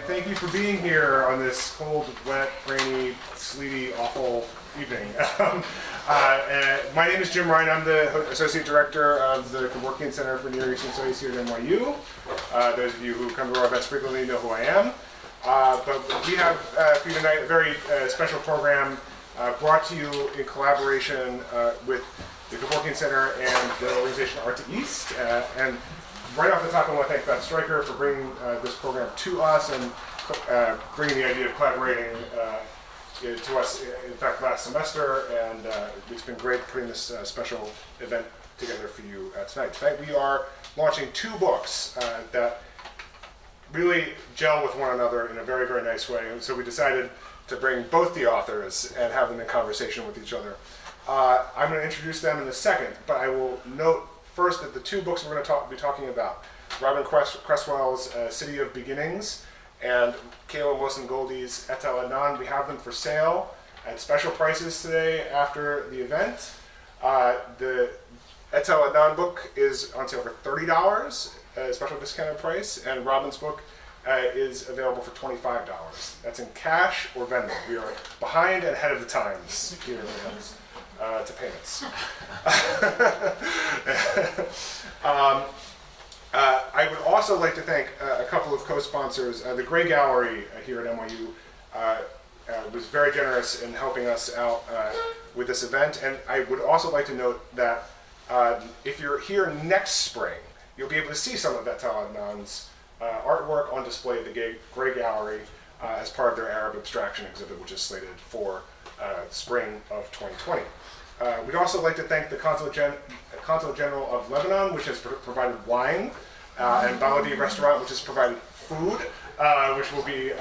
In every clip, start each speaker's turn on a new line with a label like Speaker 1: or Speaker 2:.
Speaker 1: thank you for being here on this cold, wet, rainy, sleety, awful evening. My name is Jim Ryan. I'm the Associate Director of the Kevorkian Center for Near Eastern Studies here at NYU. Those of you who come to our events frequently know who I am. But we have for you tonight a very special program brought to you in collaboration with the Kevorkian Center and the organization ArteEast. And right off the top, I want to thank Beth Stryker for bringing this program to us and bringing the idea of collaborating to us, in fact, last semester. And it's been great putting this special event together for you tonight. Tonight we are launching two books that really gel with one another in a very, very nice way. And so we decided to bring both the authors and have them in conversation with each other. I'm going to introduce them in a second, but I will note first that the two books we're going to be talking about, Robyn Creswell's City of Beginnings and Kaelen Wilson-Goldie's Et al. We have them for sale at special prices today after the event. The Et al. Book is on sale for $30, a special discounted price, and Robyn's book is available for $25. That's in cash or Venmo. We are behind and ahead of the times here when it comes to payments. I would also like to thank a couple of co-sponsors. The Gray Gallery here at NYU was very generous in helping us out with this event. And I would also like to note that if you're here next spring, you'll be able to see some of Et al.'s artwork on display at the Gray Gallery as part of their Arab abstraction exhibit, which is slated for spring of 2020. We'd also like to thank the Consul General of Lebanon, which has provided wine, and Baladi Restaurant, which has provided food, which will be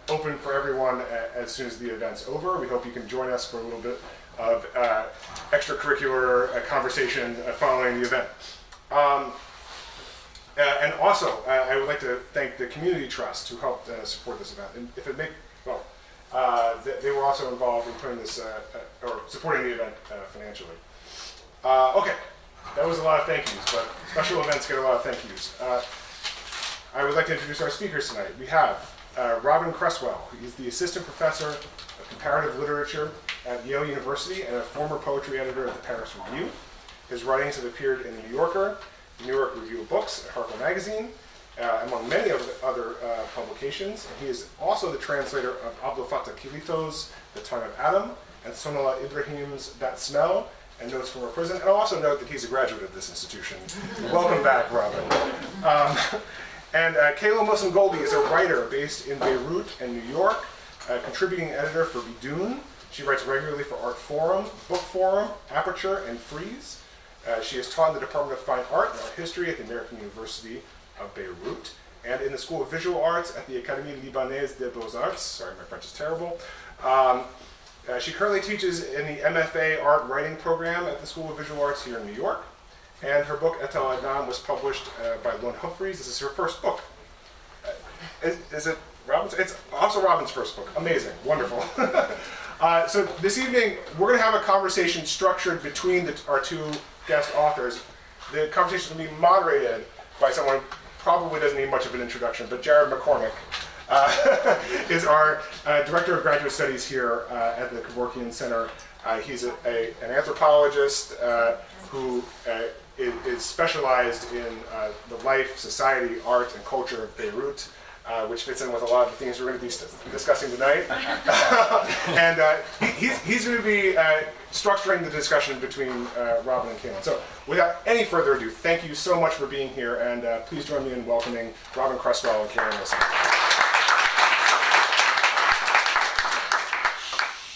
Speaker 1: open for everyone as soon as the event's over. We hope you can join us for a little bit of extracurricular conversation following the event. And also, I would like to thank the Community Trust who helped support this event. And if it they were also involved in putting this, or supporting the event financially. Okay, that was a lot of thank yous, but special events get a lot of thank yous. I would like to introduce our speakers tonight. We have Robyn Creswell. He's the Assistant Professor of Comparative Literature at Yale University and a former poetry editor at the Perse Review. His writings have appeared in the New Yorker, the New York Review of Books, Harper Magazine, among many other publications. And he is also the translator of Abdel Fattah Kilito's The Tongue of Adam and Sonala Ibrahim's That Smell and Notes from a Prison. And I'll also note that he's a graduate of this institution. Welcome back, Robyn. And Kaelen Wilson-Goldie is a writer based in Beirut and New York, contributing editor for Bidun. She writes regularly for Art Forum, Book Forum, Aperture, and Frieze. She has taught in the Department of Fine Art and Art History at the American University of Beirut, and in the School of Visual Arts at the Académie Libanaise des Beaux-Arts. Sorry, my French is terrible. She currently teaches in the MFA Art Writing Program at the School of Visual Arts here in New York, and her book, Et al. Was published by Lund Humphreys. This is her first book. Is it Robyn's? It's also Robyn's first book. Amazing, wonderful. So this evening, we're going to have a conversation structured between our two guest authors. The conversation will be moderated by someone who probably doesn't need much of an introduction, but Jared McCormick is our Director of Graduate Studies here at the Kevorkian Center. He's an anthropologist who is specialized in the life, society, art, and culture of Beirut, which fits in with a lot of the things we're going to be discussing tonight. And he's going to be structuring the discussion between Robyn and Kaelen. So without any further ado, thank you so much for being here, and please join me in welcoming Robyn Creswell and Kaelen Wilson.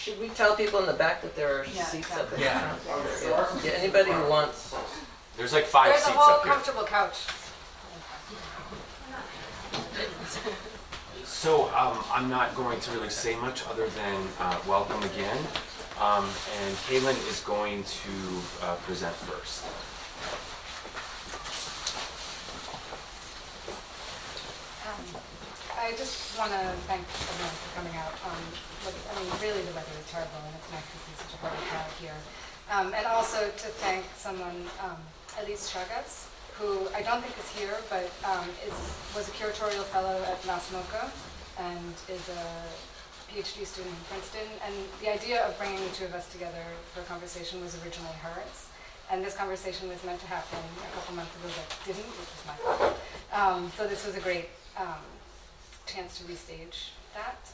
Speaker 2: Should we tell people in the back that there are seats up in the front? Yeah, anybody who wants.
Speaker 3: There's like 5 seats up here.
Speaker 4: There's a whole comfortable couch.
Speaker 3: So I'm not going to really say much other than welcome again. And Kaelen is going to present first.
Speaker 4: I just want to thank everyone for coming out. Really the weather is terrible, and it's nice to see such a great crowd here. And also to thank someone, Elise Chagas, who I don't think is here, but was a curatorial fellow at MAS MoCA, and is a PhD student in Princeton. And the idea of bringing the two of us together for a conversation was originally hers. And this conversation was meant to happen a couple months ago, but didn't, which is my fault. So this was a great chance to restage that.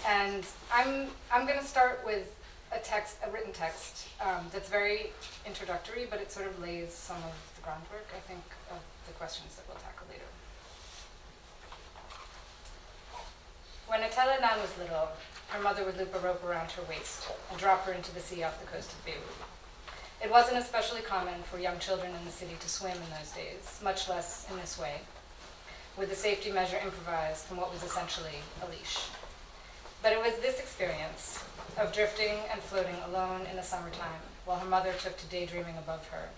Speaker 4: And I'm going to start with a written text that's very introductory, but it sort of lays some of the groundwork, I think, of the questions that we'll tackle later. When Atella Nan was little, her mother would loop a rope around her waist and drop her into the sea off the coast of Beirut. It wasn't especially common for young children in the city to swim in those days, much less in this way, with the safety measure improvised from what was essentially a leash. But it was this experience of drifting and floating alone in the summertime, while her mother took to daydreaming above her,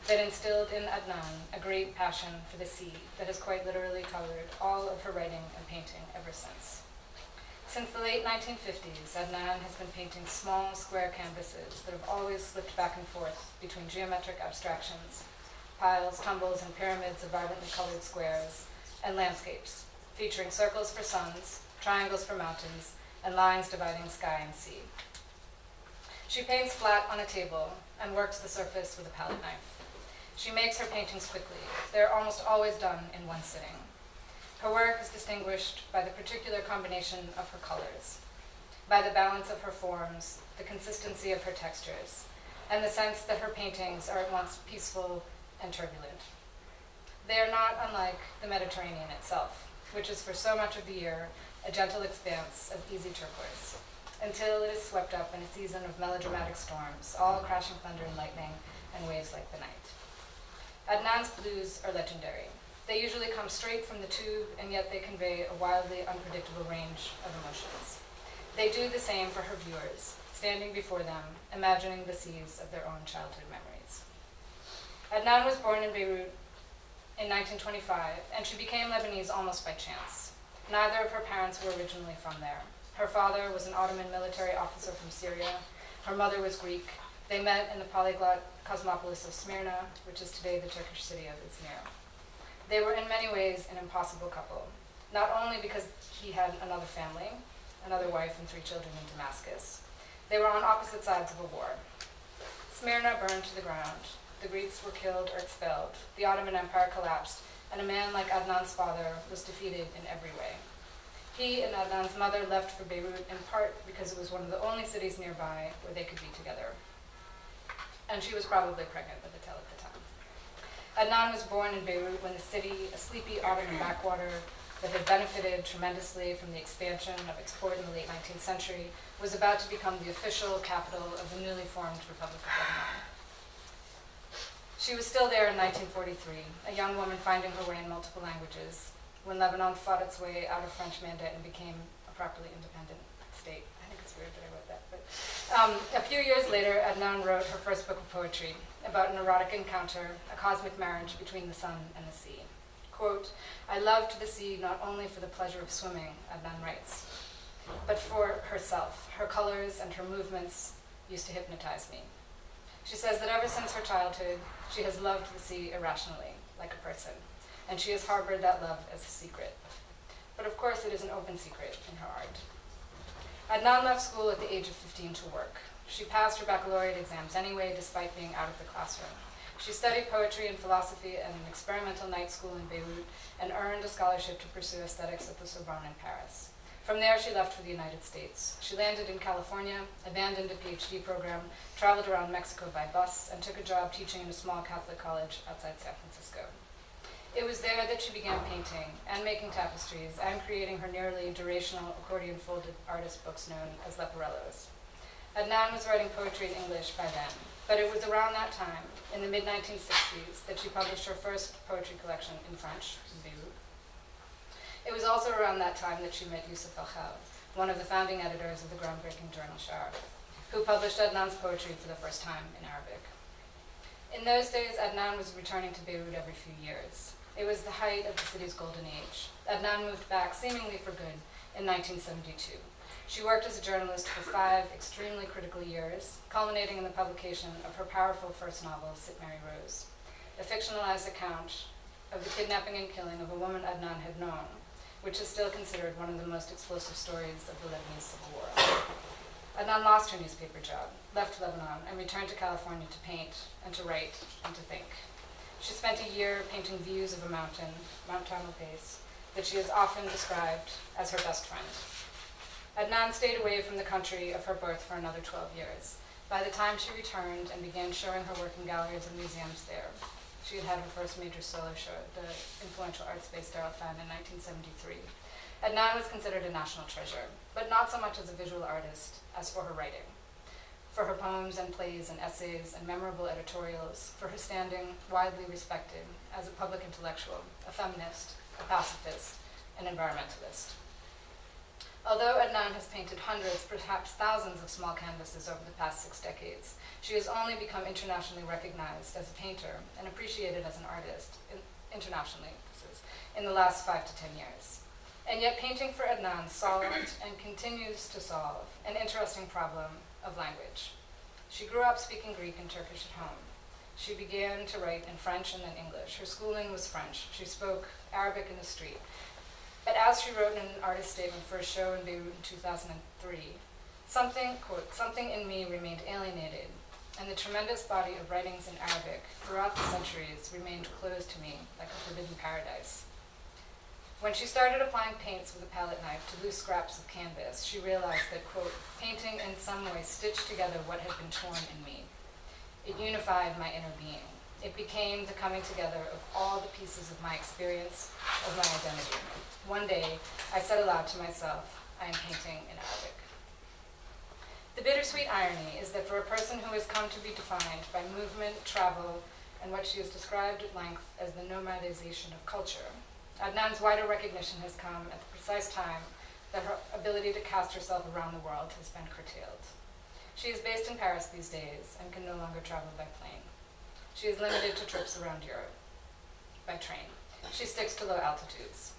Speaker 4: that instilled in Adnan a great passion for the sea that has quite literally colored all of her writing and painting ever since. Since the late 1950s, Adnan has been painting small, square canvases that have always slipped back and forth between geometric abstractions, piles, tumbles, and pyramids of vibrantly colored squares, and landscapes, featuring circles for suns, triangles for mountains, and lines dividing sky and sea. She paints flat on a table and works the surface with a palette knife. She makes her paintings quickly. They're almost always done in one sitting. Her work is distinguished by the particular combination of her colors, by the balance of her forms, the consistency of her textures, and the sense that her paintings are at once peaceful and turbulent. They are not unlike the Mediterranean itself, which is for so much of the year a gentle expanse of easy turquoise, until it is swept up in a season of melodramatic storms, all crashing thunder and lightning, and waves like the night. Adnan's blues are legendary. They usually come straight from the tube, and yet they convey a wildly unpredictable range of emotions. They do the same for her viewers, standing before them, imagining the seas of their own childhood memories. Adnan was born in Beirut in 1925, and she became Lebanese almost by chance. Neither of her parents were originally from there. Her father was an Ottoman military officer from Syria. Her mother was Greek. They met in the polyglot cosmopolis of Smyrna, which is today the Turkish city of Izmir. They were in many ways an impossible couple, not only because he had another family, another wife and 3 children in Damascus. They were on opposite sides of a war. Smyrna burned to the ground. The Greeks were killed or expelled. The Ottoman Empire collapsed, and a man like Adnan's father was defeated in every way. He and Adnan's mother left for Beirut in part because it was one of the only cities nearby where they could be together. And she was probably pregnant with Attel at the time. Adnan was born in Beirut when the city, a sleepy Ottoman backwater that had benefited tremendously from the expansion of its port in the late 19th century, was about to become the official capital of the newly formed Republic of Lebanon. She was still there in 1943, a young woman finding her way in multiple languages, when Lebanon fought its way out of French mandate and became a properly independent state. I think it's weird that I wrote that. But a few years later, Adnan wrote her first book of poetry about an erotic encounter, a cosmic marriage between the sun and the sea. Quote, "I loved the sea not only for the pleasure of swimming," Adnan writes, "but for herself. Her colors and her movements used to hypnotize me." She says that ever since her childhood, she has loved the sea irrationally, like a person, and she has harbored that love as a secret. But of course, it is an open secret in her art. Adnan left school at the age of 15 to work. She passed her baccalaureate exams anyway, despite being out of the classroom. She studied poetry and philosophy at an experimental night school in Beirut and earned a scholarship to pursue aesthetics at the Sorbonne in Paris. From there, she left for the United States. She landed in California, abandoned a PhD program, traveled around Mexico by bus, and took a job teaching in a small Catholic college outside San Francisco. It was there that she began painting and making tapestries and creating her nearly durational accordion-folded artist books known as Leporellos. Adnan was writing poetry in English by then, but it was around that time, in the mid-1960s, that she published her first poetry collection in French, in Beirut. It was also around that time that she met Yusuf al-Khal, one of the founding editors of the groundbreaking journal Shar, who published Adnan's poetry for the first time in Arabic. In those days, Adnan was returning to Beirut every few years. It was the height of the city's golden age. Adnan moved back, seemingly for good, in 1972. She worked as a journalist for 5 extremely critical years, culminating in the publication of her powerful first novel, Sit Mary Rose, a fictionalized account of the kidnapping and killing of a woman Adnan had known, which is still considered one of the most explosive stories of the Lebanese Civil War. Adnan lost her newspaper job, left Lebanon, and returned to California to paint and to write and to think. She spent a year painting views of a mountain, Mount Tamalpais, that she has often described as her best friend. Adnan stayed away from the country of her birth for another 12 years. By the time she returned and began showing her work in galleries and museums there, she had had her first major solo show at the influential art space Daralfan in 1973. Adnan was considered a national treasure, but not so much as a visual artist as for her writing. For her poems and plays and essays and memorable editorials, for her standing widely respected as a public intellectual, a feminist, a pacifist, an environmentalist. Although Adnan has painted hundreds, perhaps thousands of small canvases over the past 6 decades, she has only become internationally recognized as a painter and appreciated as an artist internationally in the last 5 to 10 years. And yet painting for Adnan solved and continues to solve an interesting problem of language. She grew up speaking Greek and Turkish at home. She began to write in French and then English. Her schooling was French. She spoke Arabic in the street. But as she wrote in an artist statement for a show in Beirut in 2003, something, quote, "something in me remained alienated, and the tremendous body of writings in Arabic throughout the centuries remained closed to me like a forbidden paradise." When she started applying paints with a palette knife to loose scraps of canvas, she realized that, quote, "painting in some way stitched together what had been torn in me. It unified my inner being. It became the coming together of all the pieces of my experience, of my identity. One day, I said aloud to myself, I am painting in Arabic." The bittersweet irony is that for a person who has come to be defined by movement, travel, and what she has described at length as the nomadization of culture, Adnan's wider recognition has come at the precise time that her ability to cast herself around the world has been curtailed. She is based in Paris these days and can no longer travel by plane. She is limited to trips around Europe by train. She sticks to low altitudes.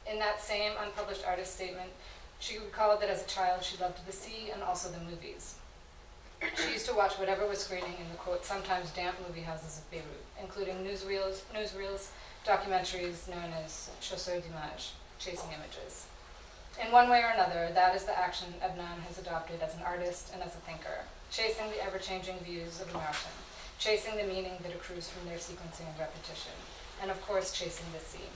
Speaker 4: In that same unpublished artist statement, she recalled that as a child she loved the sea and also the movies. She used to watch whatever was screening in the, quote, sometimes damp movie houses of Beirut, including newsreels, documentaries known as chasseurs d'images, chasing images. In one way or another, that is the action Adnan has adopted as an artist and as a thinker, chasing the ever-changing views of a mountain, chasing the meaning that accrues from their sequencing and repetition, and of course chasing the sea.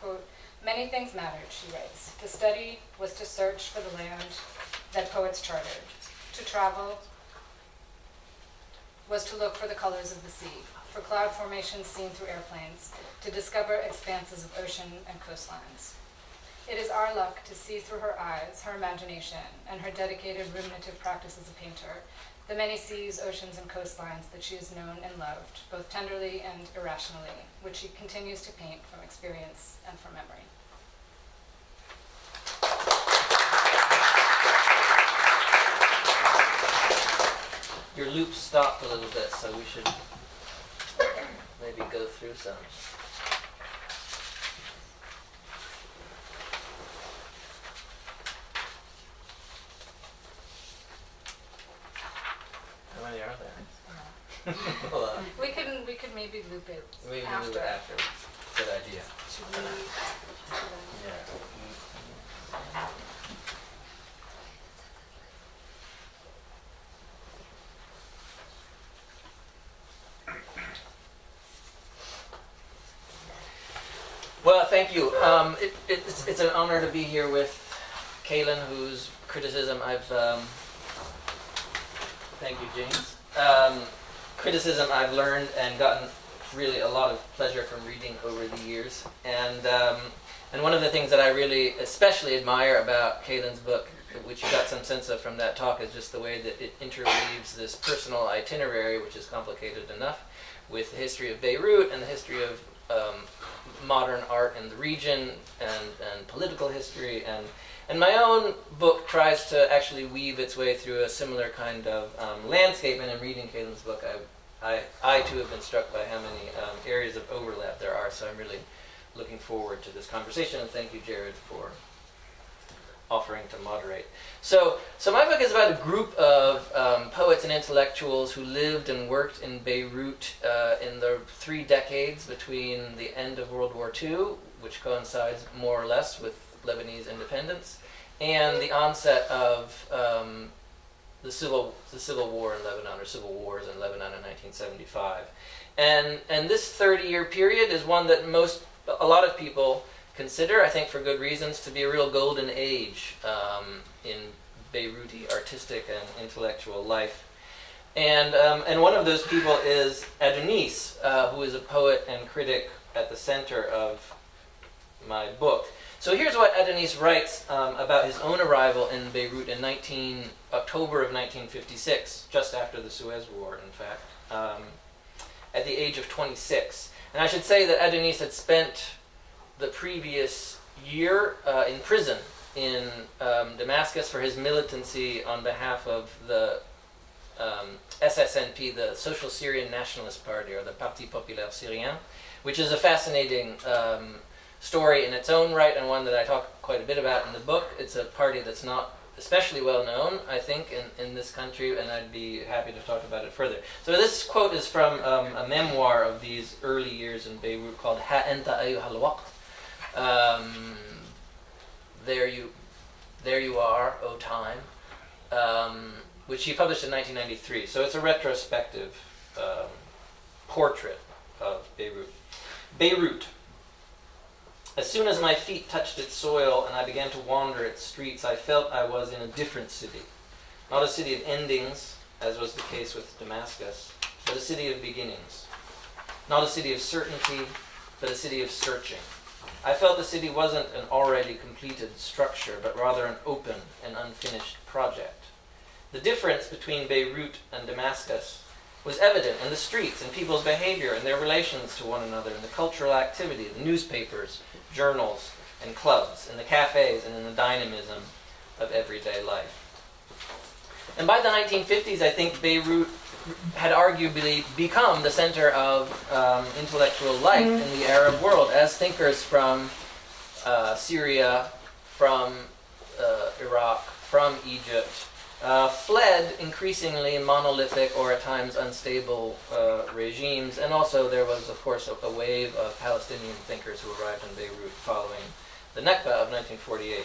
Speaker 4: Quote, "Many things mattered," she writes. "To study was to search for the land that poets chartered. To travel was to look for the colors of the sea, for cloud formations seen through airplanes, to discover expanses of ocean and coastlines. It is our luck to see through her eyes, her imagination, and her dedicated ruminative practice as a painter, the many seas, oceans, and coastlines that she has known and loved, both tenderly and irrationally, which she continues to paint from experience and from memory."
Speaker 5: Your loop stopped a little bit, so we should maybe go through some. How many are there? Well,
Speaker 4: We could maybe loop it
Speaker 5: we can
Speaker 4: after.
Speaker 5: move it after. Good idea.
Speaker 4: Should we?
Speaker 5: Yeah. Well, thank you. It's an honor to be here with Kaelen, whose criticism I've thank you, James. Criticism I've learned and gotten really a lot of pleasure from reading over the years. And one of the things that I really especially admire about Kaelen's book, which you got some sense of from that talk, is just the way that it interweaves this personal itinerary, which is complicated enough, with the history of Beirut and the history of modern art in the region and political history. And my own book tries to actually weave its way through a similar kind of landscape. And in reading Kaelen's book, I too have been struck by how many areas of overlap there are. So I'm really looking forward to this conversation. And thank you, Jared, for offering to moderate. So my book is about a group of poets and intellectuals who lived and worked in Beirut in the 3 decades between the end of World War II, which coincides more or less with Lebanese independence, and the onset of the civil war in Lebanon, or civil wars in Lebanon in 1975. And this 30-year period is one that a lot of people consider, I think for good reasons, to be a real golden age in Beiruti artistic and intellectual life. And one of those people is Adonis, who is a poet and critic at the center of my book. So here's what Adonis writes about his own arrival in Beirut in October of 1956, just after the Suez War, in fact, at the age of 26. And I should say that Adonis had spent the previous year in prison in Damascus for his militancy on behalf of the SSNP, the Social Syrian Nationalist Party, or the Parti Populaire Syrien, which is a fascinating story in its own right, and one that I talk quite a bit about in the book. It's a party that's not especially well known, I think, in this country, and I'd be happy to talk about it further. So this quote is from a memoir of these early years in Beirut called Ha Anta Ayyuhal Waqt. There you are, O time, which he published in 1993. So it's a retrospective portrait of Beirut. Beirut. As soon as my feet touched its soil and I began to wander its streets, I felt I was in a different city. Not a city of endings, as was the case with Damascus, but a city of beginnings. Not a city of certainty, but a city of searching. I felt the city wasn't an already completed structure, but rather an open and unfinished project. The difference between Beirut and Damascus was evident in the streets, in people's behavior, and their relations to one another, in the cultural activity, the newspapers, journals, and clubs, in the cafes, and in the dynamism of everyday life. And by the 1950s, I think Beirut had arguably become the center of intellectual life in the Arab world, as thinkers from Syria, from Iraq, from Egypt, fled increasingly monolithic or at times unstable regimes, and also there was, of course, a wave of Palestinian thinkers who arrived in Beirut following the Nakba of 1948.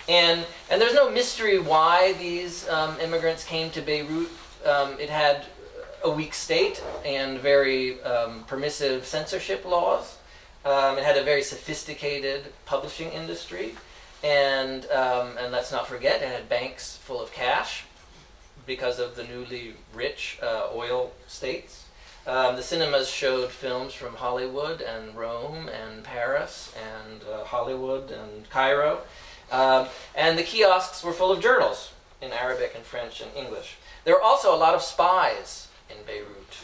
Speaker 5: And there's no mystery why these immigrants came to Beirut. It had a weak state and very permissive censorship laws. It had a very sophisticated publishing industry. And let's not forget, it had banks full of cash because of the newly rich oil states. The cinemas showed films from Hollywood and Rome and Paris and Hollywood and Cairo. And the kiosks were full of journals in Arabic and French and English. There were also a lot of spies in Beirut.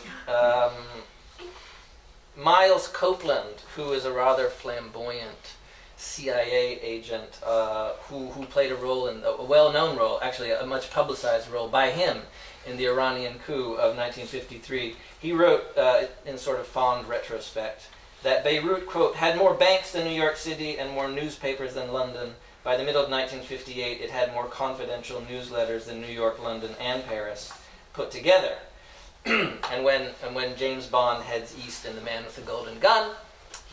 Speaker 5: Miles Copeland, who is a rather flamboyant CIA agent who played a role a well-known role, actually a much publicized role by him in the Iranian coup of 1953. He wrote in sort of fond retrospect that Beirut, quote, had more banks than New York City and more newspapers than London. By the middle of 1958, it had more confidential newsletters than New York, London, and Paris put together. and when James Bond heads east in The Man with the Golden Gun,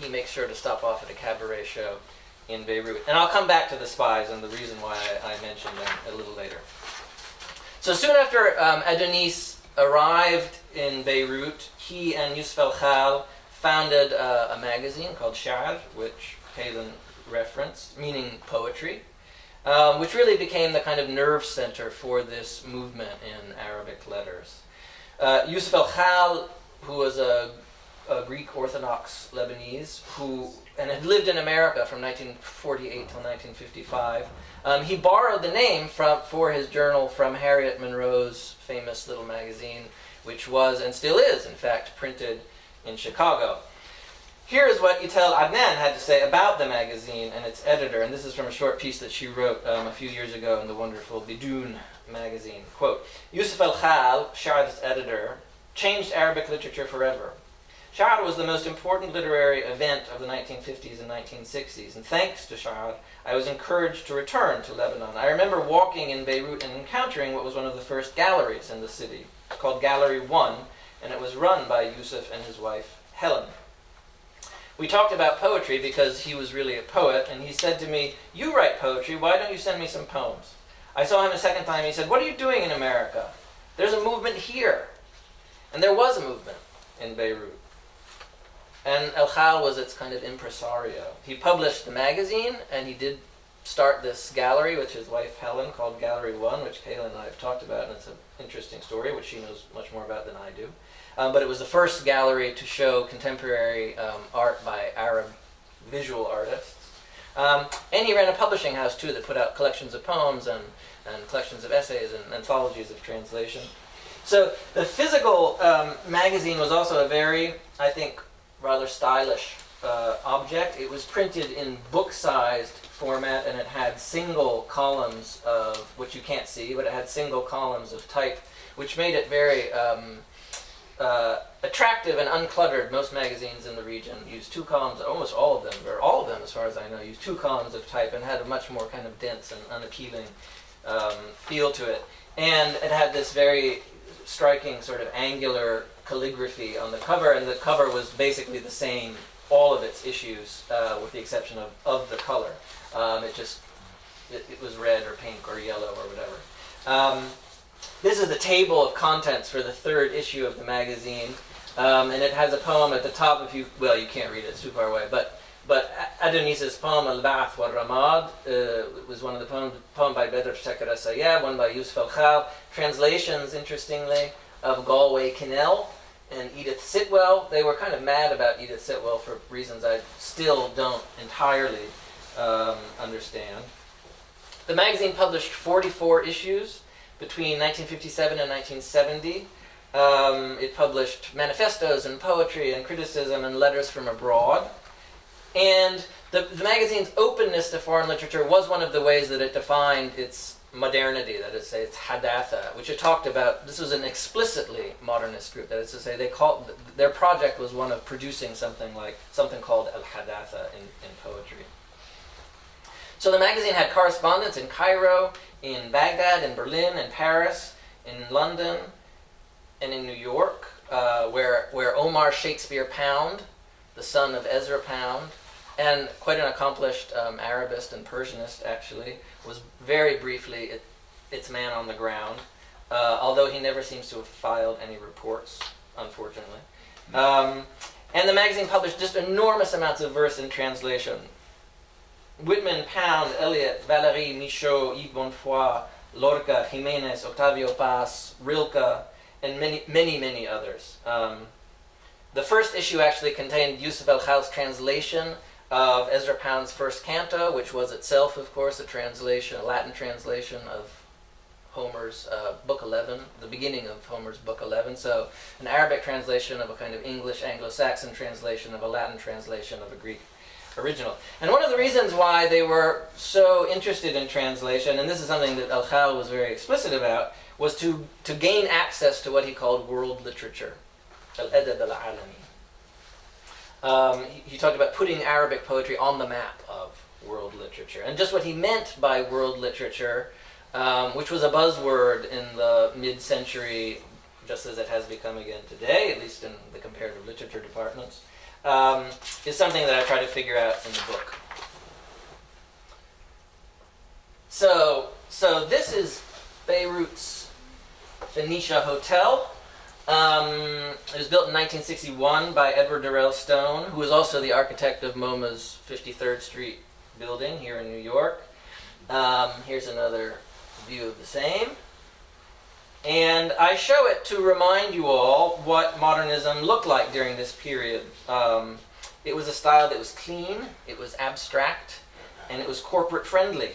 Speaker 5: he makes sure to stop off at a cabaret show in Beirut. And I'll come back to the spies and the reason why I mentioned them a little later. So soon after Adonis arrived in Beirut, he and Yusuf al-Khal founded a magazine called Sha'r, which Kaelen referenced, meaning poetry, which really became the kind of nerve center for this movement in Arabic letters. Yusuf al-Khal, who was a Greek Orthodox Lebanese and had lived in America from 1948 till 1955. He borrowed the name for his journal from Harriet Monroe's famous little magazine, which was and still is, in fact, printed in Chicago. Here is what Yitel Adnan had to say about the magazine and its editor, and this is from a short piece that she wrote a few years ago in the wonderful Bidoun magazine. Quote, Yusuf al-Khal, Sha'r's editor, changed Arabic literature forever. Shahad was the most important literary event of the 1950s and 1960s, and thanks to Shahad, I was encouraged to return to Lebanon. I remember walking in Beirut and encountering what was one of the first galleries in the city. It's called Gallery 1, and it was run by Yusuf and his wife, Helen. We talked about poetry because he was really a poet, and he said to me, "You write poetry, why don't you send me some poems?" I saw him a second time, he said, "What are you doing in America? There's a movement here." And there was a movement in Beirut. And al-Khal was its kind of impresario. He published the magazine, and he did start this gallery, which his wife Helen called Gallery 1, which Kaelen and I have talked about, and it's an interesting story, which she knows much more about than I do. But it was the first gallery to show contemporary art by Arab visual artists. And he ran a publishing house, too, that put out collections of poems and collections of essays and anthologies of translation. So the physical magazine was also a very, I think, rather stylish object. It was printed in book-sized format, and it had single columns of, which you can't see, but it had single columns of type, which made it very attractive and uncluttered. Most magazines in the region use 2 columns, almost all of them, or all of them as far as I know, use 2 columns of type and had a much more kind of dense and unappealing feel to it. And it had this very striking sort of angular calligraphy on the cover, and the cover was basically the same, all of its issues, with the exception of the color. It was red or pink or yellow or whatever. This is the table of contents for the 3rd issue of the magazine, and it has a poem at the top. You can't read it, it's too far away, but Adonis's poem Al-Ba'ath wa-Ramad was one of the poem by Bedr Shakar Sayab, one by Yusuf al-Khal, translations, interestingly, of Galway Canel and Edith Sitwell. They were kind of mad about Edith Sitwell for reasons I still don't entirely understand. The magazine published 44 issues between 1957 and 1970. It published manifestos and poetry and criticism and letters from abroad. And the magazine's openness to foreign literature was one of the ways that it defined its modernity, that is to say, its hadatha, which it talked about. This was an explicitly modernist group, that is to say, their project was one of producing something called al-hadatha in poetry. So the magazine had correspondents in Cairo, in Baghdad, in Berlin, in Paris, in London, and in New York, where Omar Shakespeare Pound, the son of Ezra Pound, and quite an accomplished Arabist and Persianist, actually, was very briefly its man on the ground, although he never seems to have filed any reports, unfortunately. And the magazine published just enormous amounts of verse in translation. Whitman, Pound, Eliot, Valéry, Michaud, Yves Bonnefoy, Lorca, Jiménez, Octavio Paz, Rilke, and many, many, many others. The first issue actually contained Yusuf al-Khal's translation of Ezra Pound's first canto, which was itself, of course, a Latin translation of Homer's Book 11, the beginning of Homer's Book 11. So an Arabic translation of a kind of English Anglo-Saxon translation of a Latin translation of a Greek original. And one of the reasons why they were so interested in translation, and this is something that al-Khal was very explicit about, was to gain access to what he called world literature. Al-Adab al-Alami. He talked about putting Arabic poetry on the map of world literature. And just what he meant by world literature, which was a buzzword in the mid-century, just as it has become again today, at least in the comparative literature departments, is something that I try to figure out in the book. So this is Beirut's Phoenicia Hotel. It was built in 1961 by Edward Durrell Stone, who was also the architect of MoMA's 53rd Street building here in New York. Here's another view of the same. And I show it to remind you all what modernism looked like during this period. It was a style that was clean, it was abstract, and it was corporate friendly.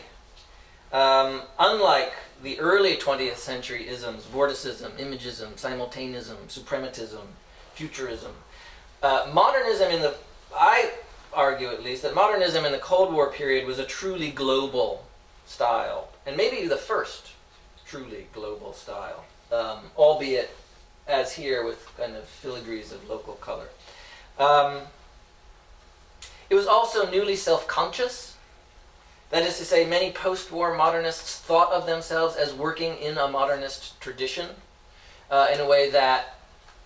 Speaker 5: Unlike the early 20th century isms, vorticism, imagism, simultaneism, suprematism, futurism, modernism I argue at least, that modernism in the Cold War period was a truly global style, and maybe the first truly global style, albeit as here with kind of filigrees of local color. It was also newly self-conscious. That is to say, many post-war modernists thought of themselves as working in a modernist tradition in a way that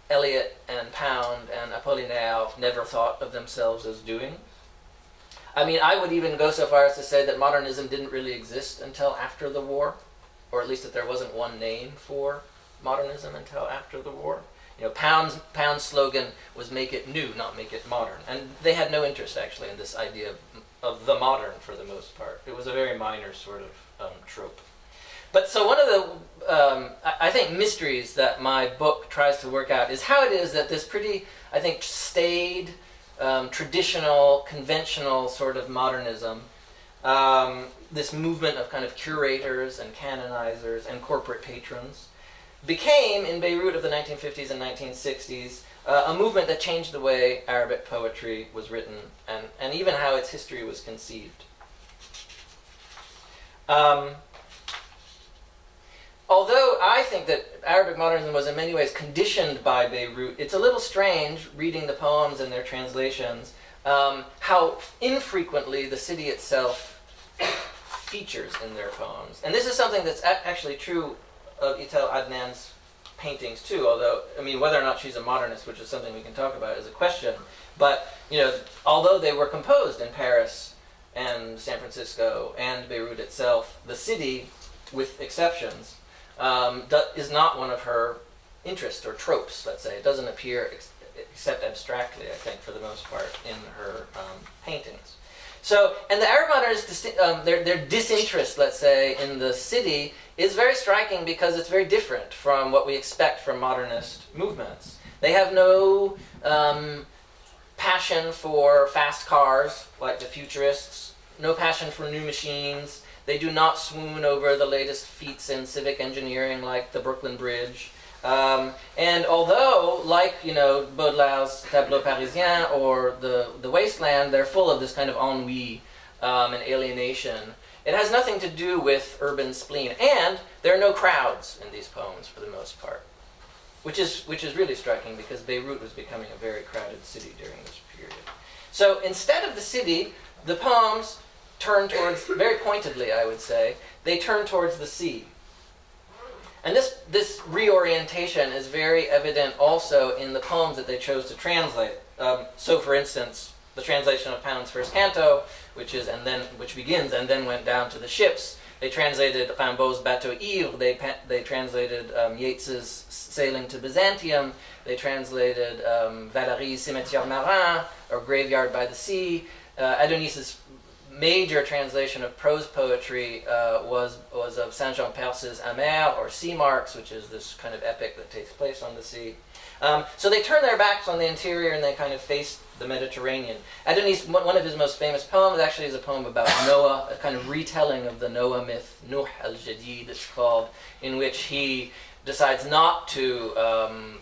Speaker 5: Eliot and Pound and Apollinaire never thought of themselves as doing. I mean, I would even go so far as to say that modernism didn't really exist until after the war, or at least that there wasn't one name for modernism until after the war. You know, Pound's slogan was "Make it new, not make it modern," and they had no interest actually in this idea of the modern for the most part. It was a very minor sort of trope. But so one of the, I think, mysteries that my book tries to work out is how it is that this pretty, I think, staid, traditional, conventional sort of modernism, this movement of kind of curators and canonizers and corporate patrons, became, in Beirut of the 1950s and 1960s, a movement that changed the way Arabic poetry was written and even how its history was conceived. Although I think that Arabic modernism was in many ways conditioned by Beirut, it's a little strange, reading the poems and their translations, how infrequently the city itself features in their poems. And this is something that's actually true of Etel Adnan's paintings too, although, I mean, whether or not she's a modernist, which is something we can talk about, is a question. But, you know, although they were composed in Paris and San Francisco and Beirut itself, the city, with exceptions, is not one of her interests or tropes, let's say. It doesn't appear except abstractly, I think, for the most part, in her paintings. So, and the Arab modernists, their disinterest, let's say, in the city is very striking because it's very different from what we expect from modernist movements. They have no passion for fast cars, like the futurists, no passion for new machines. They do not swoon over the latest feats in civic engineering, like the Brooklyn Bridge. And although, like, you know, Baudelaire's Tableau Parisien or the Wasteland, they're full of this kind of ennui and alienation, it has nothing to do with urban spleen. And there are no crowds in these poems for the most part, which is really striking because Beirut was becoming a very crowded city during this period. So instead of the city, the poems turn towards, very pointedly I would say, they turn towards the sea. And this reorientation is very evident also in the poems that they chose to translate. So, for instance, the translation of Pound's first canto, which begins and then went down to the ships. They translated Rimbaud's Bateau Ivre. They translated Yeats's Sailing to Byzantium. They translated Valéry's Cimetière Marin or Graveyard by the Sea. Adonis's major translation of prose poetry was of Saint-Jean Perse's Amer, or Sea Marks, which is this kind of epic that takes place on the sea. So they turn their backs on the interior and they kind of face the Mediterranean. Adonis, one of his most famous poems actually is a poem about Noah, a kind of retelling of the Noah myth, Nuh al-Jadid it's called, in which he decides not to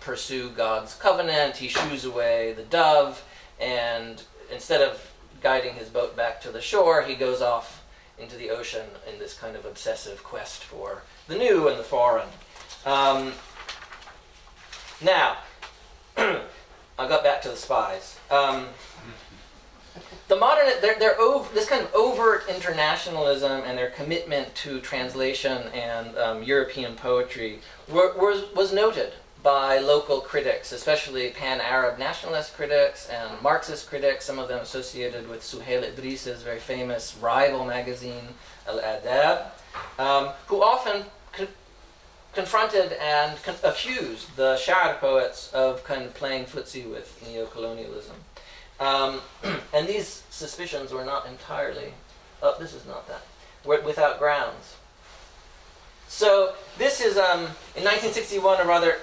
Speaker 5: pursue God's covenant. He shoos away the dove, and instead of guiding his boat back to the shore, he goes off into the ocean in this kind of obsessive quest for the new and the foreign. Now, I got back to the Spies. The modern, this kind of overt internationalism and their commitment to translation and European poetry was noted by local critics, especially pan-Arab nationalist critics and Marxist critics, some of them associated with Suhail Idris's very famous rival magazine, Al-Adab, who often confronted and accused the Sha'ar poets of kind of playing footsie with neo-colonialism. And these suspicions were not entirely, this is not that, without grounds. So this is, in 1961, a rather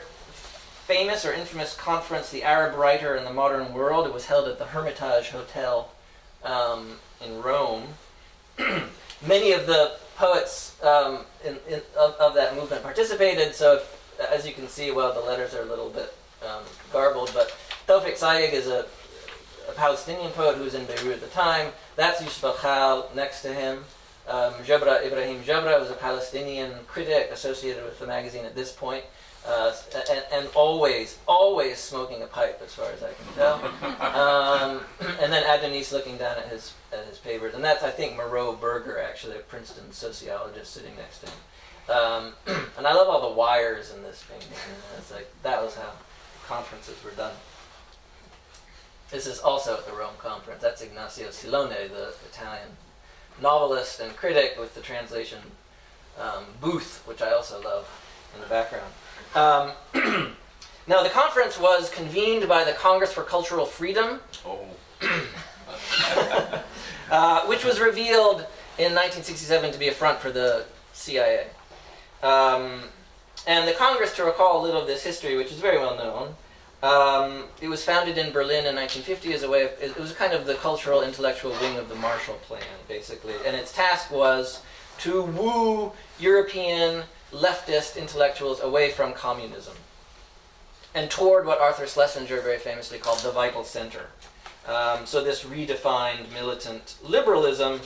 Speaker 5: famous or infamous conference, The Arab Writer in the Modern World. It was held at the Hermitage Hotel in Rome. Many of the poets of that movement participated, so as you can see, well, the letters are a little bit garbled, but Tawfiq Sayyid is a Palestinian poet who was in Beirut at the time. That's Yusuf al-Khal next to him. Ibrahim Jabra was a Palestinian critic associated with the magazine at this point, and always smoking a pipe, as far as I can tell. And then Adonis looking down at his papers, and that's, I think, Moreau Berger, actually, a Princeton sociologist, sitting next to him. And I love all the wires in this painting. It's like that was how conferences were done. This is also at the Rome conference. That's Ignacio Silone, the Italian novelist and critic, with the translation booth, which I also love, in the background. Now, the conference was convened by the Congress for Cultural Freedom, which was revealed in 1967 to be a front for the CIA. And the Congress, to recall a little of this history, which is very well known, it was founded in Berlin in 1950 as a way of, it was kind of the cultural intellectual wing of the Marshall Plan, basically. And its task was to woo European leftist intellectuals away from communism and toward what Arthur Schlesinger very famously called the vital center. So this redefined militant liberalism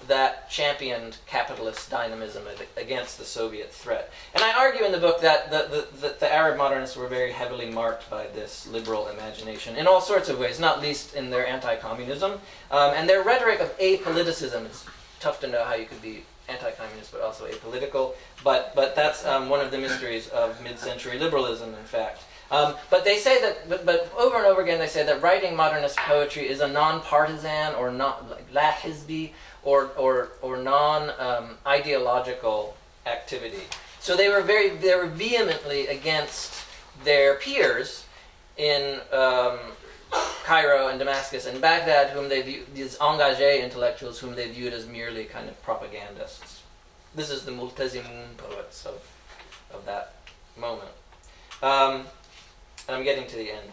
Speaker 5: that championed capitalist dynamism against the Soviet threat. And I argue in the book that the Arab modernists were very heavily marked by this liberal imagination in all sorts of ways, not least in their anti-communism. And their rhetoric of apoliticism. It's tough to know how you could be anti-communist but also apolitical, but that's one of the mysteries of mid-century liberalism, in fact. But they say that, but over and over again they say that writing modernist poetry is a non-partisan or not like la hizbi or non-ideological activity. So they were vehemently against their peers in Cairo and Damascus and Baghdad, whom they viewed, these engagé intellectuals whom they viewed as merely kind of propagandists. This is the Multazimun poets of that moment. And I'm getting to the end.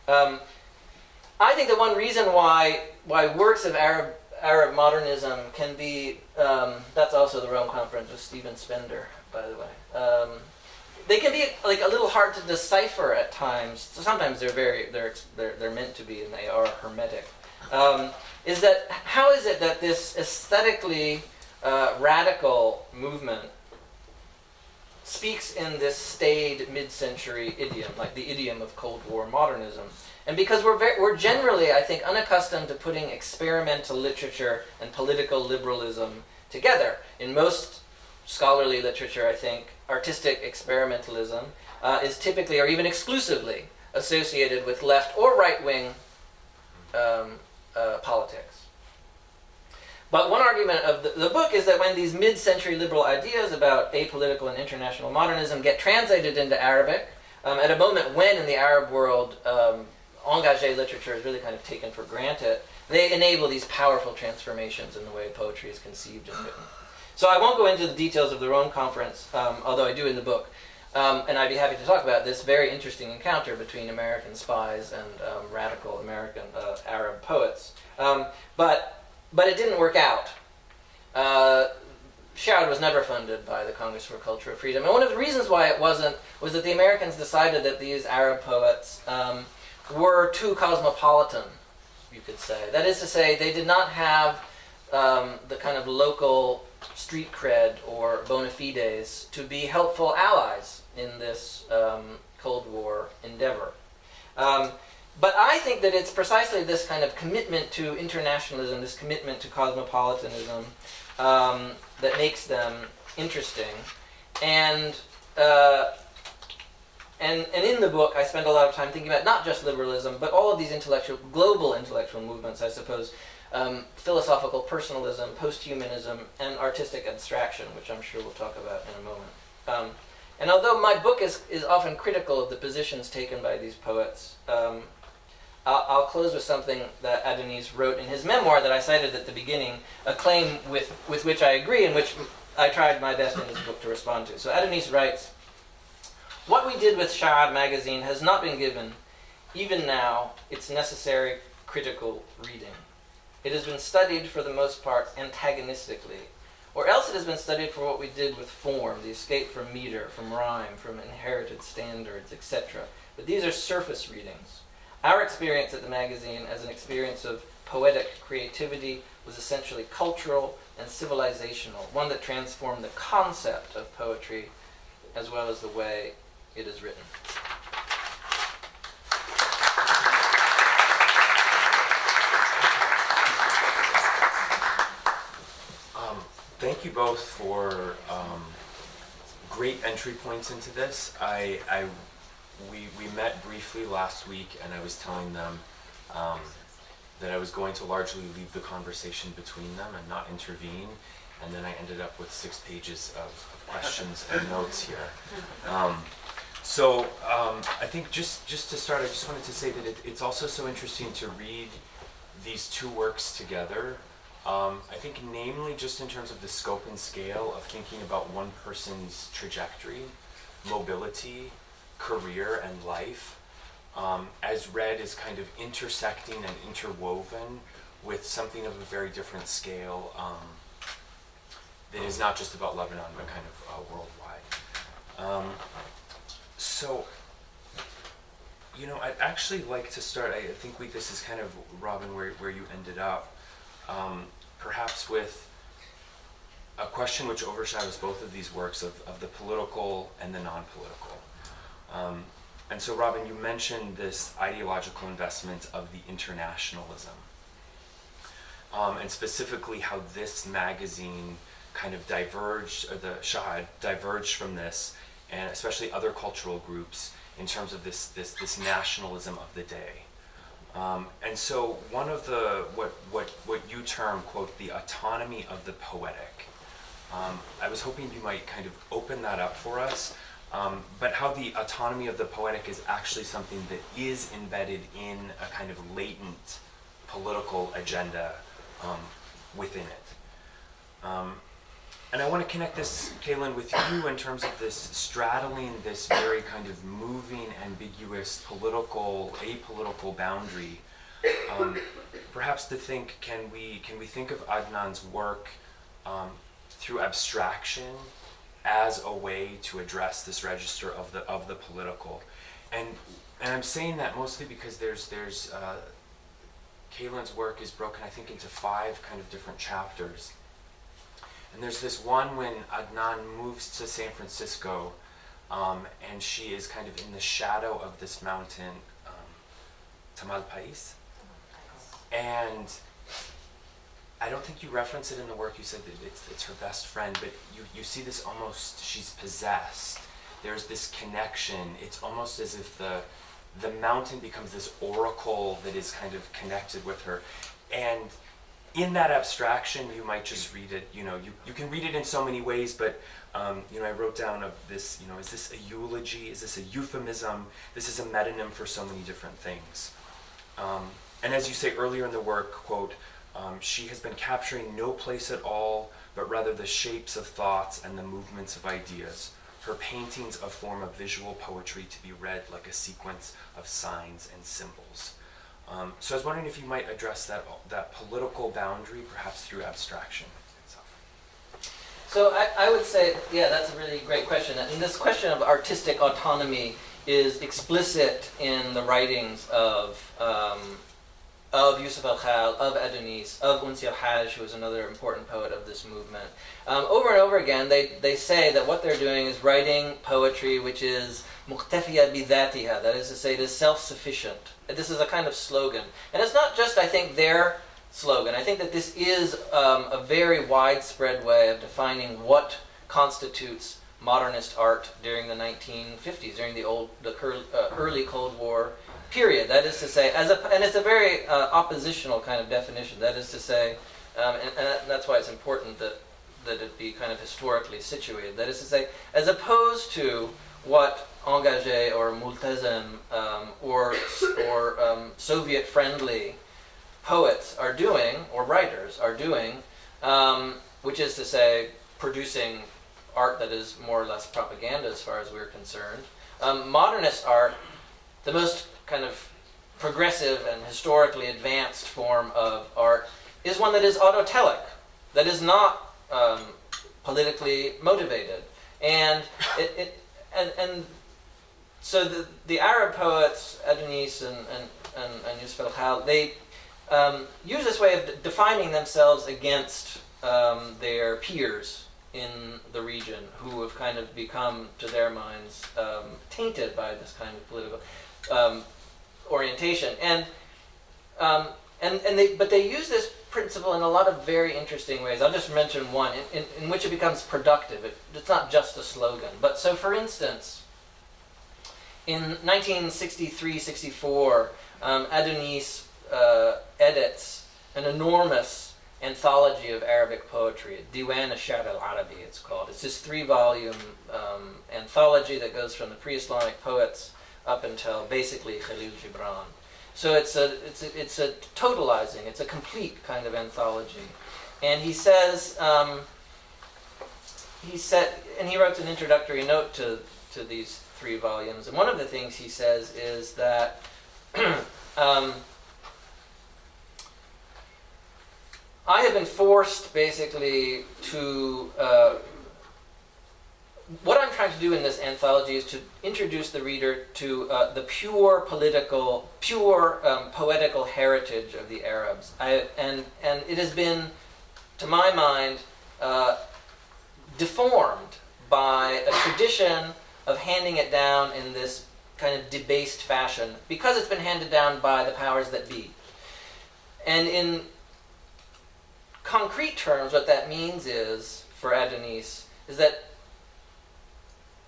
Speaker 5: I think that one reason why works of Arab modernism can be, that's also the Rome Conference with Stephen Spender, by the way. They can be like a little hard to decipher at times. So sometimes they're meant to be, and they are hermetic. Is that how is it that this aesthetically radical movement speaks in this staid mid-century idiom, like the idiom of Cold War modernism? And because we're generally, I think, unaccustomed to putting experimental literature and political liberalism together. In most scholarly literature, I think, artistic experimentalism is typically or even exclusively associated with left or right-wing politics. But one argument of the book is that when these mid-century liberal ideas about apolitical and international modernism get translated into Arabic, at a moment when in the Arab world engagé literature is really kind of taken for granted, they enable these powerful transformations in the way poetry is conceived and written. So I won't go into the details of the Rome Conference, although I do in the book, and I'd be happy to talk about this very interesting encounter between American spies and radical American Arab poets. But it didn't work out. Shard was never funded by the Congress for Cultural Freedom, and one of the reasons why it wasn't was that the Americans decided that these Arab poets were too cosmopolitan, you could say. That is to say, they did not have the kind of local street cred or bona fides to be helpful allies in this Cold War endeavor. But I think that it's precisely this kind of commitment to internationalism, this commitment to cosmopolitanism, that makes them interesting. And in the book, I spend a lot of time thinking about not just liberalism, but all of these global intellectual movements, I suppose, philosophical personalism, posthumanism, and artistic abstraction, which I'm sure we'll talk about in a moment. And although my book is often critical of the positions taken by these poets, I'll close with something that Adonis wrote in his memoir that I cited at the beginning, a claim with which I agree and which I tried my best in this book to respond to. So Adonis writes, "What we did with Sha'ab magazine has not been given, even now, its necessary critical reading. It has been studied for the most part antagonistically, or else it has been studied for what we did with form, the escape from meter, from rhyme, from inherited standards, etc. But these are surface readings. Our experience at the magazine as an experience of poetic creativity was essentially cultural, and civilizational, one that transformed the concept of poetry as well as the way it is written.
Speaker 3: Thank you both for great entry points into this. We met briefly last week, and I was telling them that I was going to largely leave the conversation between them and not intervene, and then I ended up with 6 pages of questions and notes here. I think just to start, I just wanted to say that it's also so interesting to read these two works together. I think namely just in terms of the scope and scale of thinking about one person's trajectory, mobility, career, and life, as read as kind of intersecting and interwoven with something of a very different scale that is not just about Lebanon, but kind of worldwide. I'd actually like to start, I think this is kind of, Robyn, where you ended up, perhaps with a question which overshadows both of these works of the political and the non-political. And so, Robyn, you mentioned this ideological investment of the internationalism, and specifically how this magazine kind of diverged, or the Shahad diverged from this, and especially other cultural groups, in terms of this nationalism of the day. And so one of the, what you term, quote, the autonomy of the poetic. I was hoping you might kind of open that up for us, but how the autonomy of the poetic is actually something that is embedded in a kind of latent political agenda within it. And I want to connect this, Kaelen, with you in terms of this straddling this very kind of moving, ambiguous, apolitical boundary. Perhaps to think, can we think of Adnan's work through abstraction as a way to address this register of the political? And I'm saying that mostly because there's Kaelen's work is broken, I think, into 5 kind of different chapters. And there's this one when Adnan moves to San Francisco, and she is kind of in the shadow of this mountain, Tamalpais. And I don't think you reference it in the work. You said that it's her best friend, but you see this almost, she's possessed. There's this connection. It's almost as if the mountain becomes this oracle that is kind of connected with her. And in that abstraction, you might just read it, you can read it in so many ways, but I wrote down of this, is this a eulogy? Is this a euphemism? This is a metonym for so many different things. And as you say earlier in the work, quote, she has been capturing no place at all, but rather the shapes of thoughts and the movements of ideas. Her paintings a form of visual poetry to be read like a sequence of signs and symbols. So I was wondering if you might address that political boundary, perhaps through abstraction itself.
Speaker 5: So I would say, yeah, that's a really great question. And this question of artistic autonomy is explicit in the writings of Yusuf al-Khal, of Adonis, of Unsi al-Hajj, who is another important poet of this movement. Over and over again, they say that what they're doing is writing poetry which is muqtafiya bidhatiha, that is to say, it is self-sufficient. This is a kind of slogan. And it's not just, I think, their slogan. I think that this is a very widespread way of defining what constitutes modernist art during the 1950s, during the early Cold War period. That is to say, and it's a very oppositional kind of definition. That is to say, and that's why it's important that it be kind of historically situated. That is to say, as opposed to what engagé or multazam or Soviet-friendly poets are doing, or writers are doing, which is to say, producing art that is more or less propaganda as far as we're concerned. Modernist art, the most kind of progressive and historically advanced form of art, is one that is autotelic, that is not politically motivated. And so the Arab poets, Adonis and Yusuf al-Khal, they use this way of defining themselves against their peers in the region who have kind of become, to their minds, tainted by this kind of political orientation. But they use this principle in a lot of very interesting ways. I'll just mention one in which it becomes productive. It's not just a slogan. But so, for instance, in 1963-64, Adonis edits an enormous anthology of Arabic poetry, Diwan al-Sha'r al-Arabi it's called. It's this 3-volume anthology that goes from the pre-Islamic poets up until basically Khalil Gibran. So it's a totalizing, it's a complete kind of anthology. And he says, and he wrote an introductory note to these 3 volumes. And one of the things he says is that I have been forced basically to, what I'm trying to do in this anthology is to introduce the reader to the pure poetical heritage of the Arabs. And it has been, to my mind, deformed by a tradition of handing it down in this kind of debased fashion because it's been handed down by the powers that be. And in concrete terms, what that means is, for Adonis, is that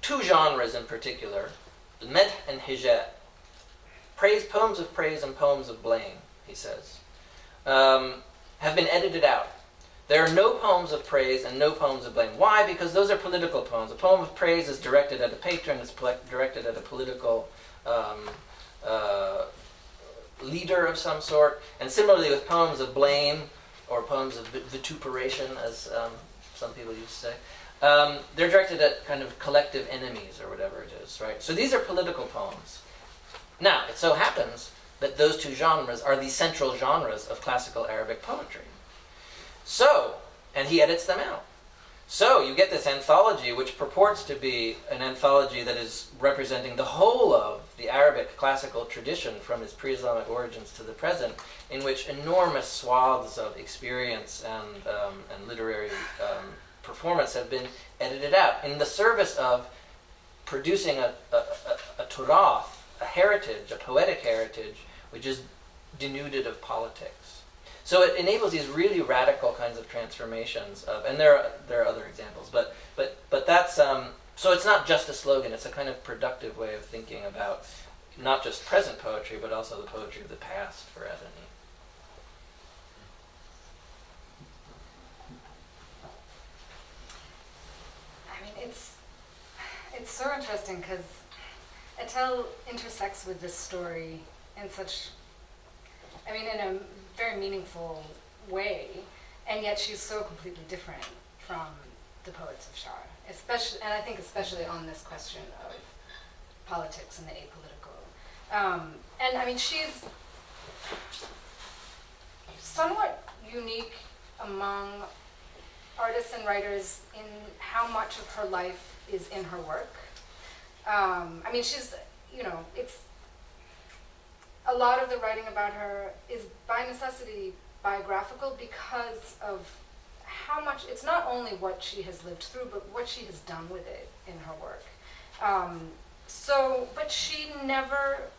Speaker 5: 2 genres in particular, Medh and Hijat, poems of praise and poems of blame, he says, have been edited out. There are no poems of praise and no poems of blame. Why? Because those are political poems. A poem of praise is directed at a patron, it's directed at a political leader of some sort. And similarly with poems of blame, or poems of vituperation, as some people used to say, they're directed at kind of collective enemies or whatever it is, right? So these are political poems. Now, it so happens that those 2 genres are the central genres of classical Arabic poetry. So, and he edits them out. So you get this anthology, which purports to be an anthology that is representing the whole of the Arabic classical tradition from its pre-Islamic origins to the present, in which enormous swaths of experience and literary performance have been edited out in the service of producing a turath, a heritage, a poetic heritage, which is denuded of politics. So it enables these really radical kinds of transformations and there are other examples, but that's so it's not just a slogan. It's a kind of productive way of thinking about not just present poetry, but also the poetry of the past for Adonis.
Speaker 4: I mean, it's so interesting because Etel intersects with this story in such, I mean, in a very meaningful way, and yet she's so completely different from the poets of Sha'r, especially, and I think especially on this question of politics and the apolitical. And I mean, she's somewhat unique among artists and writers in how much of her life is in her work. I mean, she's, it's a lot of the writing about her is by necessity biographical because of how much, it's not only what she has lived through, but what she has done with it in her work. But she never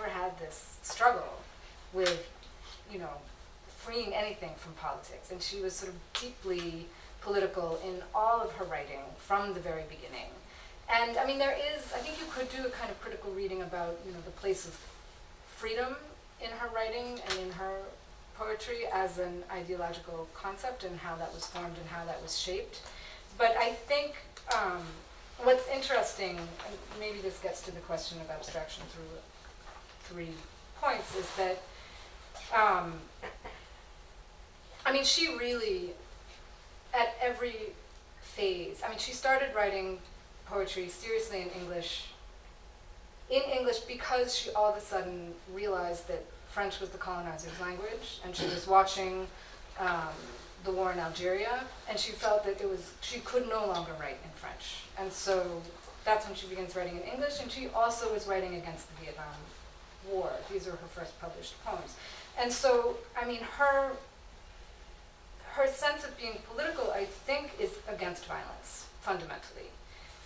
Speaker 4: had this struggle with, freeing anything from politics. And she was sort of deeply political in all of her writing from the very beginning. And I mean, I think you could do a kind of critical reading about, the place of freedom in her writing and in her poetry as an ideological concept and how that was formed and how that was shaped. But I think what's interesting, and maybe this gets to the question of abstraction through 3 points, is that, I mean, she really, at every phase, I mean, she started writing poetry seriously in English because she all of a sudden realized that French was the colonizer's language, and she was watching the war in Algeria, and she felt that she could no longer write in French. And so that's when she begins writing in English, and she also was writing against the Vietnam War. These are her first published poems. And so, I mean, her her sense of being political, I think, is against violence, fundamentally.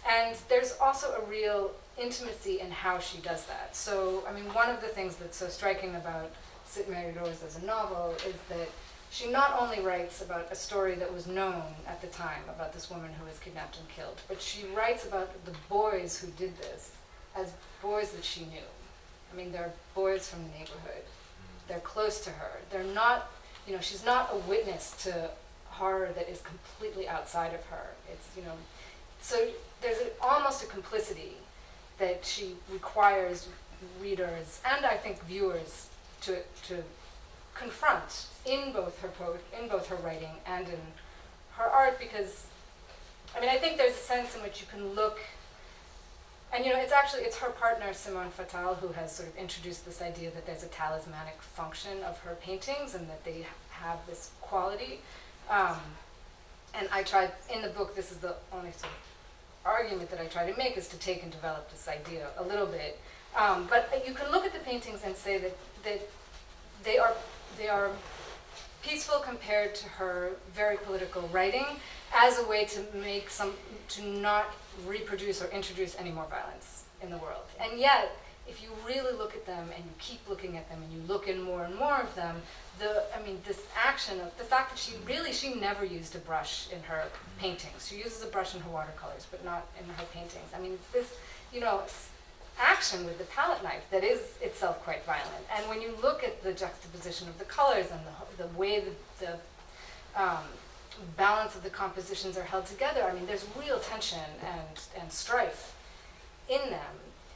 Speaker 4: And there's also a real intimacy in how she does that. So, I mean, one of the things that's so striking about Sit Mary Rose as a novel is that she not only writes about a story that was known at the time about this woman who was kidnapped and killed, but she writes about the boys who did this as boys that she knew. I mean, they're boys from the neighborhood. They're close to her. They're not, you know, she's not a witness to horror that is completely outside of her. It's, you know, so there's almost a complicity that she requires readers and I think viewers to confront in both her writing and in her art, because I mean I think there's a sense in which you can look, and you know it's her partner Simone Fattal who has sort of introduced this idea that there's a talismanic function of her paintings and that they have this quality. And I tried in the book, this is the only sort of argument that I try to make, is to take and develop this idea a little bit. But you can look at the paintings and say that they are peaceful compared to her very political writing, as a way to not reproduce or introduce any more violence in the world. And yet, if you really look at them and you keep looking at them and you look in more and more of them, this action of the fact that she never used a brush in her paintings. She uses a brush in her watercolors, but not in her paintings. I mean, it's this, you know, action with the palette knife that is itself quite violent. And when you look at the juxtaposition of the colors and the way the balance of the compositions are held together, I mean, there's real tension and strife in them.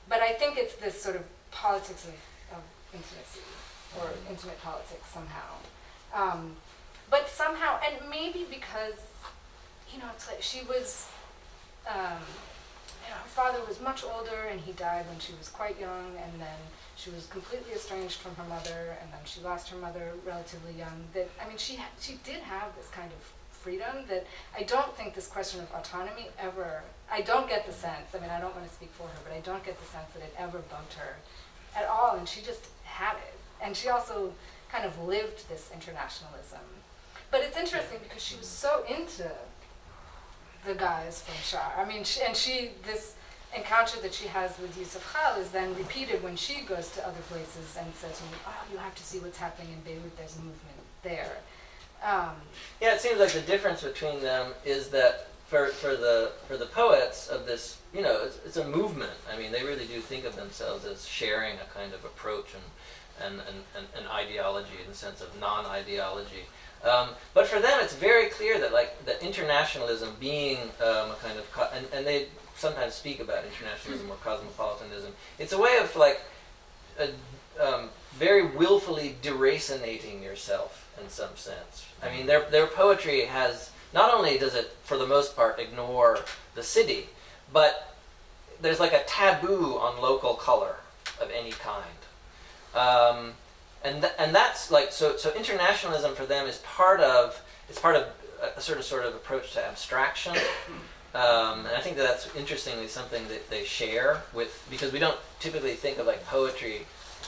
Speaker 4: But I think it's this sort of politics of intimacy, or intimate politics somehow. But somehow, and maybe because, you know, it's like she was, her father was much older and he died when she was quite young, and then she was completely estranged from her mother, and then she lost her mother relatively young. That, I mean, she did have this kind of freedom that I don't think this question of autonomy ever, I don't get the sense, I mean, I don't want to speak for her, but I don't get the sense that it ever bugged her at all, and she just had it. And she also kind of lived this internationalism. But it's interesting because she was so into the guys from Shah. I mean, this encounter that she has with Yusuf al-Khal is then repeated when she goes to other places and says, you have to see what's happening in Beirut, there's a movement there.
Speaker 5: Yeah, it seems like the difference between them is that for the poets of this, you know, it's a movement. I mean, they really do think of themselves as sharing a kind of approach and an ideology in the sense of non-ideology. But for them, it's very clear that like the internationalism being a kind of and they sometimes speak about internationalism or cosmopolitanism. It's a way of like very willfully deracinating yourself in some sense. I mean, their poetry has, not only does it for the most part ignore the city, but there's like a taboo on local color of any kind. And that's like, so internationalism for them is part of a sort of approach to abstraction. And I think that's interestingly something that they share with, because we don't typically think of like poetry,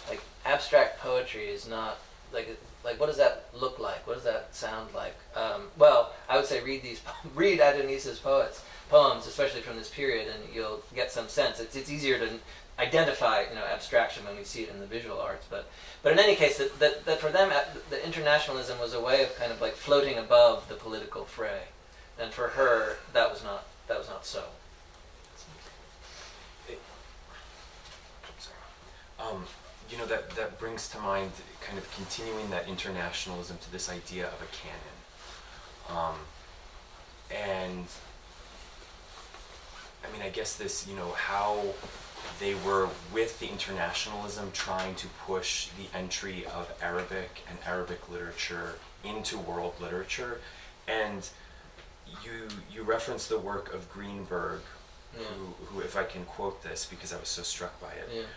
Speaker 5: like abstract poetry is not like what does that look like? What does that sound like? Well, I would say read Adonis's poems, especially from this period, and you'll get some sense. It's easier to identify, you know, abstraction when we see it in the visual arts. But in any case, that for them, the internationalism was a way of kind of like floating above the political fray, and for her, that was not so.
Speaker 3: You know, that brings to mind kind of continuing that internationalism to this idea of a canon. And I mean, I guess this, you know, how they were with the internationalism trying to push the entry of Arabic and Arabic literature into world literature. And you referenced the work of Greenberg, who, if I can quote this because I was so struck by it,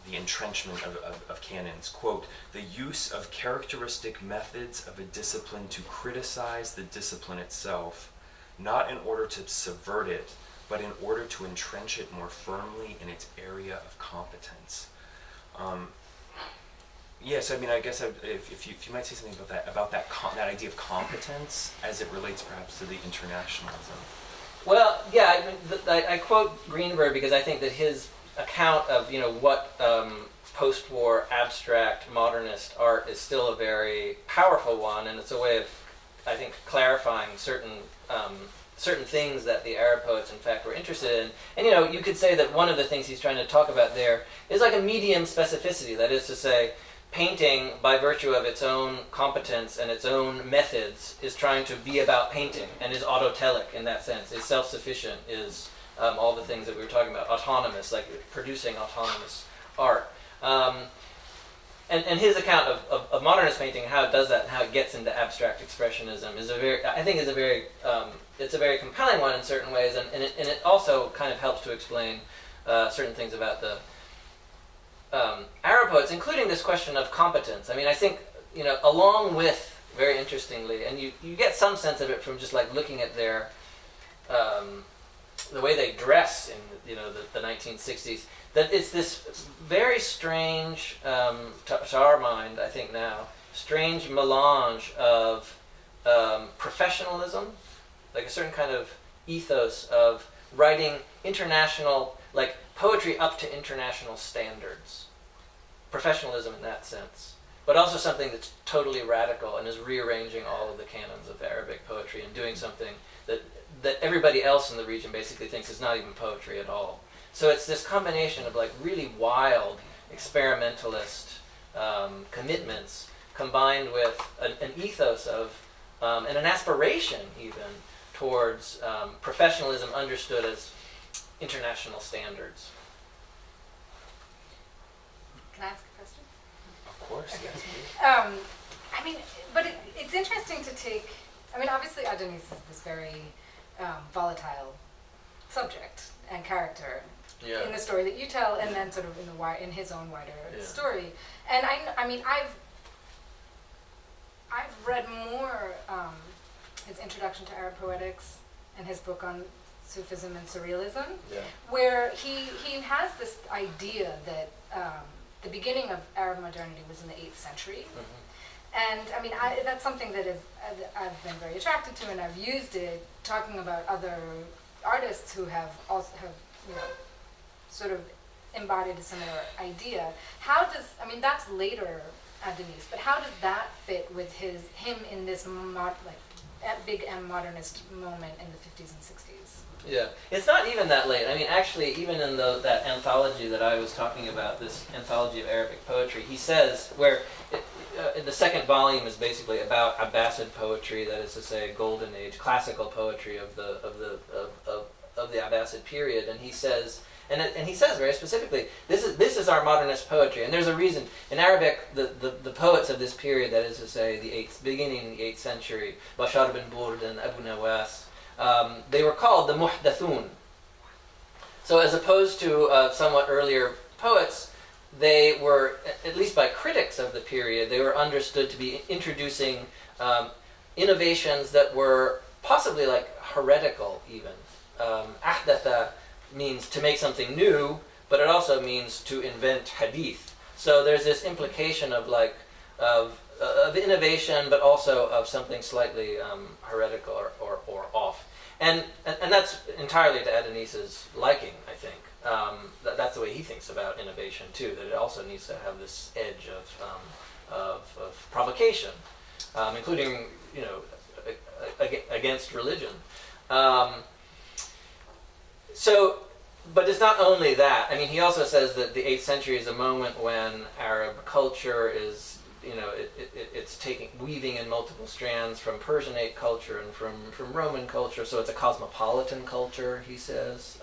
Speaker 3: the entrenchment of canons, quote, the use of characteristic methods of a discipline to criticize the discipline itself, not in order to subvert it, but in order to entrench it more firmly in its area of competence. Yes, I mean, I guess if you might say something about that idea of competence as it relates perhaps to the internationalism.
Speaker 5: Well, yeah, I quote Greenberg because I think that his account of what post-war abstract modernist art is still a very powerful one, and it's a way of, I think, clarifying certain things that the Arab poets, in fact, were interested in. And you could say that one of the things he's trying to talk about there is like a medium specificity. That is to say, painting, by virtue of its own competence and its own methods, is trying to be about painting and is autotelic in that sense, is self-sufficient, is all the things that we were talking about, autonomous, like producing autonomous art. And his account of modernist painting, how it does that and how it gets into abstract expressionism is it's a very compelling one in certain ways, and it also kind of helps to explain certain things about the Arab poets, including this question of competence. I mean, I think, along with, very interestingly, and you get some sense of it from just like looking at their, the way they dress in, the 1960s, that it's this very strange, to our mind, I think now, strange melange of professionalism, like a certain kind of ethos of writing international, like poetry up to international standards. Professionalism in that sense. But also something that's totally radical and is rearranging all of the canons of Arabic poetry and doing something that everybody else in the region basically thinks is not even poetry at all. So it's this combination of like really wild experimentalist commitments combined with an ethos of, and an aspiration even towards professionalism understood as international standards.
Speaker 4: Can I ask a question?
Speaker 3: Of course,
Speaker 4: Okay.
Speaker 3: yes.
Speaker 4: I mean, but it's interesting to take. I mean, obviously, Adonis is this very volatile subject and character in the story that you tell, and then sort of in his own wider story. And I mean, I've read more his introduction to Arab poetics and his book on Sufism and Surrealism, where he has this idea that the beginning of Arab modernity was in the 8th century. And I mean, that's something that I've been very attracted to, and I've used it talking about other artists who have sort of embodied a similar idea. How does, I mean, that's later Adonis, but how does that fit with him in this big M modernist moment in the 50s and 60s?
Speaker 5: Yeah, it's not even that late. I mean, actually, even in that anthology that I was talking about, this anthology of Arabic poetry, he says, the second volume is basically about Abbasid poetry, that is to say, golden age, classical poetry of the Abbasid period, and he says, and he says very specifically, this is our modernist poetry, and there's a reason. In Arabic, the poets of this period, that is to say, beginning in the 8th century, Bashar bin Burd and Abu Nawas, they were called the Muhdathun. So as opposed to somewhat earlier poets, they were, at least by critics of the period, they were understood to be introducing innovations that were possibly like heretical even. Ahdatha means to make something new, but it also means to invent hadith. So there's this implication of of innovation, but also of something slightly heretical or off. And that's entirely to Adonis's liking, I think. That's the way he thinks about innovation too. That it also needs to have this edge of provocation, including against religion. But it's not only that. I mean, he also says that the 8th century is a moment when Arab culture is, it's weaving in multiple strands from Persianate culture and from Roman culture, so it's a cosmopolitan culture, he says.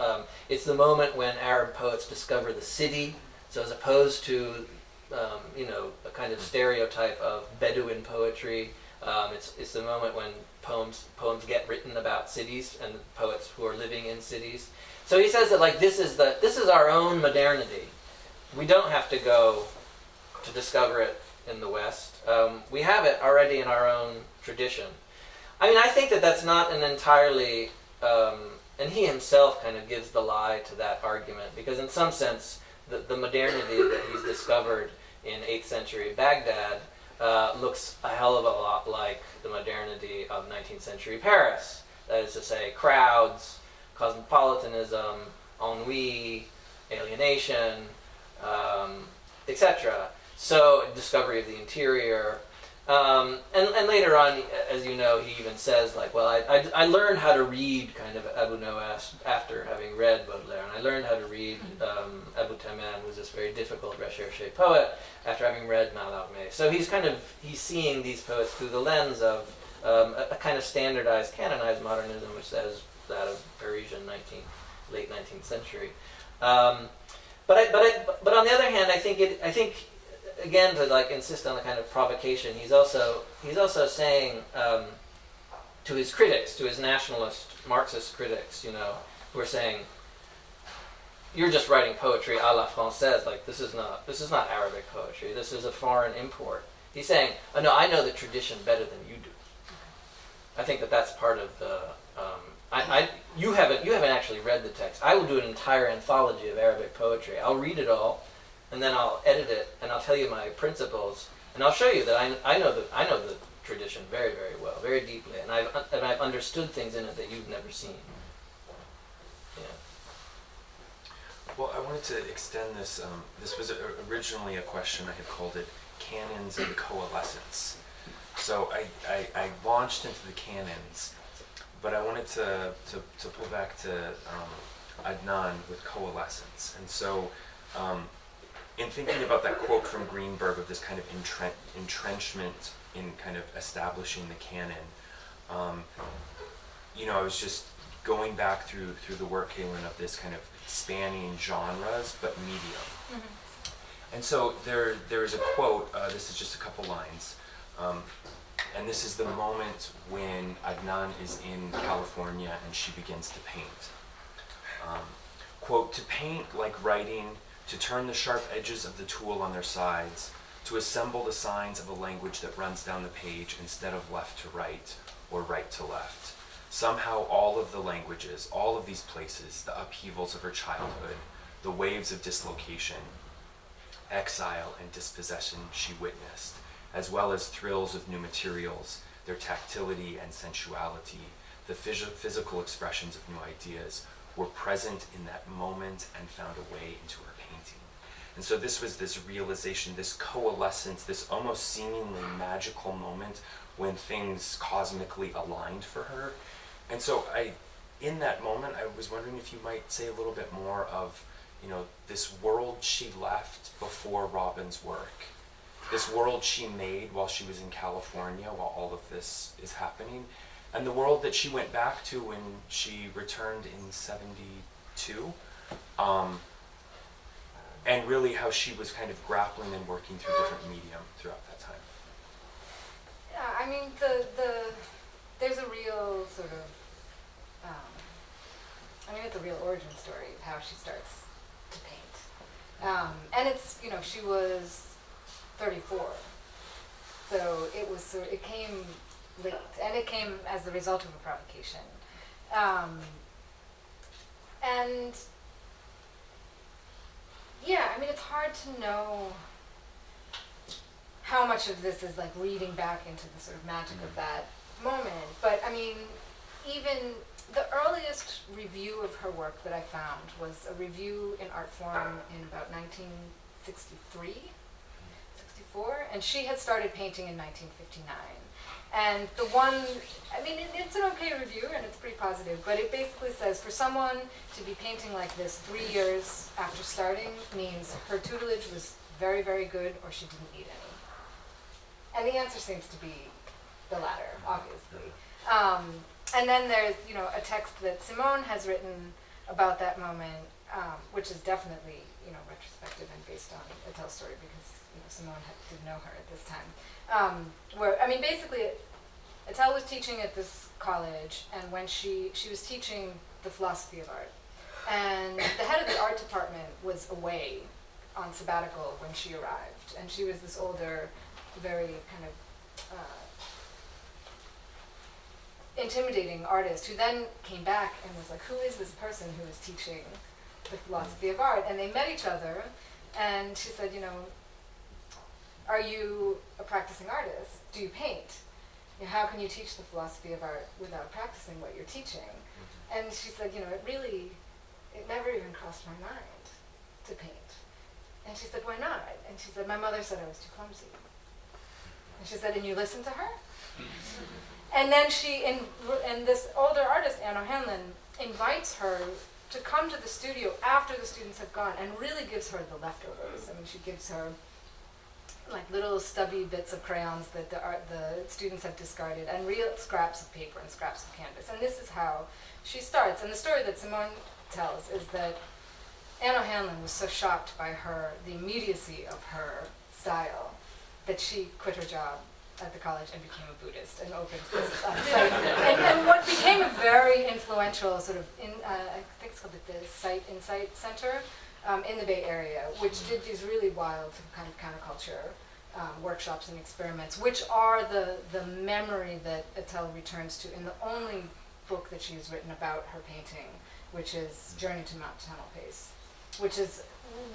Speaker 5: It's the moment when Arab poets discover the city, so as opposed to, a kind of stereotype of Bedouin poetry, it's the moment when poems get written about cities and poets who are living in cities. So he says that this is our own modernity. We don't have to go to discover it in the West. We have it already in our own tradition. I mean, I think that that's not an entirely, and he himself kind of gives the lie to that argument, because in some sense, the modernity that he's discovered in 8th century Baghdad looks a hell of a lot like the modernity of 19th century Paris. That is to say, crowds, cosmopolitanism, ennui, alienation, etc. So, discovery of the interior. And later on, as you know, he even says, like, well, I learned how to read kind of Abu Nowas after having read Baudelaire, and I learned how to read Abu Taman, who was this very difficult recherche poet, after having read Mallarmé. So he's seeing these poets through the lens of a kind of standardized, canonized modernism, which says that of Parisian late 19th century. But on the other hand, I think again, to like insist on the kind of provocation, he's also saying to his critics, to his nationalist Marxist critics, who are saying, you're just writing poetry a la française, like this is not Arabic poetry, this is a foreign import. He's saying, oh no, I know the tradition better than you do. I think that's part of the. You haven't actually read the text. I will do an entire anthology of Arabic poetry. I'll read it all, and then I'll edit it, and I'll tell you my principles, and I'll show you that I know the tradition very, very well, very deeply, and I've understood things in it that you've never seen. Yeah.
Speaker 3: Well, I wanted to extend this. This was originally a question. I had called it Canons of Coalescence. So I launched into the canons, but I wanted to pull back to Adnan with coalescence. And so in thinking about that quote from Greenberg of this kind of entrenchment in kind of establishing the canon, I was just going back through the work, Kaelen, of this kind of spanning genres but medium. Mm-hmm. And so there is a quote, this is just a couple lines, and this is the moment when Adnan is in California and she begins to paint. Quote, to paint like writing, to turn the sharp edges of the tool on their sides, to assemble the signs of a language that runs down the page instead of left to right or right to left. Somehow all of the languages, all of these places, the upheavals of her childhood, the waves of dislocation, exile and dispossession she witnessed, as well as thrills of new materials, their tactility and sensuality, the physical expressions of new ideas, were present in that moment and found a way into her painting. And so this was this realization, this coalescence, this almost seemingly magical moment when things cosmically aligned for her. And so in that moment, I was wondering if you might say a little bit more of, this world she left before Robyn's work, this world she made while she was in California, while all of this is happening, and the world that she went back to when she returned in 72, and really how she was kind of grappling and working through different medium throughout that time.
Speaker 4: Yeah, I mean, there's a real sort of, it's a real origin story of how she starts to paint. And it's, she was 34. So it came late, and it came as the result of a provocation. And yeah, it's hard to know how much of this is like reading back into the sort of magic of that moment. But even the earliest review of her work that I found was a review in art form in about 1963, 64, and she had started painting in 1959. And the one, it's an okay review and it's pretty positive, but it basically says for someone to be painting like this 3 years after starting means her tutelage was very, very good or she didn't need any. And the answer seems to be the latter, obviously. And then there's, a text that Simone has written about that moment, which is definitely, retrospective and based on Attell's story because, Simone didn't know her at this time. Where, basically, Attell was teaching at this college, and when she was teaching the philosophy of art. And the head of the art department was away on sabbatical when she arrived. And she was this older, very kind of intimidating artist who then came back and was like, who is this person who is teaching the philosophy of art? And they met each other, and she said, are you a practicing artist? Do you paint? You know, how can you teach the philosophy of art without practicing what you're teaching? And she said, you know, it never even crossed my mind to paint. And she said, why not? And she said, my mother said I was too clumsy. And she said, and you listened to her? And then and this older artist, Anno Hanlon, invites her to come to the studio after the students have gone and really gives her the leftovers. I mean, she gives her like little stubby bits of crayons that the students have discarded, and real scraps of paper and scraps of canvas. And this is how she starts. And the story that Simone tells is that Anno Hanlon was so shocked by the immediacy of her style, that she quit her job at the college and became a Buddhist and opened this site. And what became a very influential sort of, I think it's called the Insight Center in the Bay Area, which did these really wild kind of counterculture workshops and experiments, which are the memory that Attell returns to in the only book that she's written about her painting, which is Journey to Mount Tamalpais, which is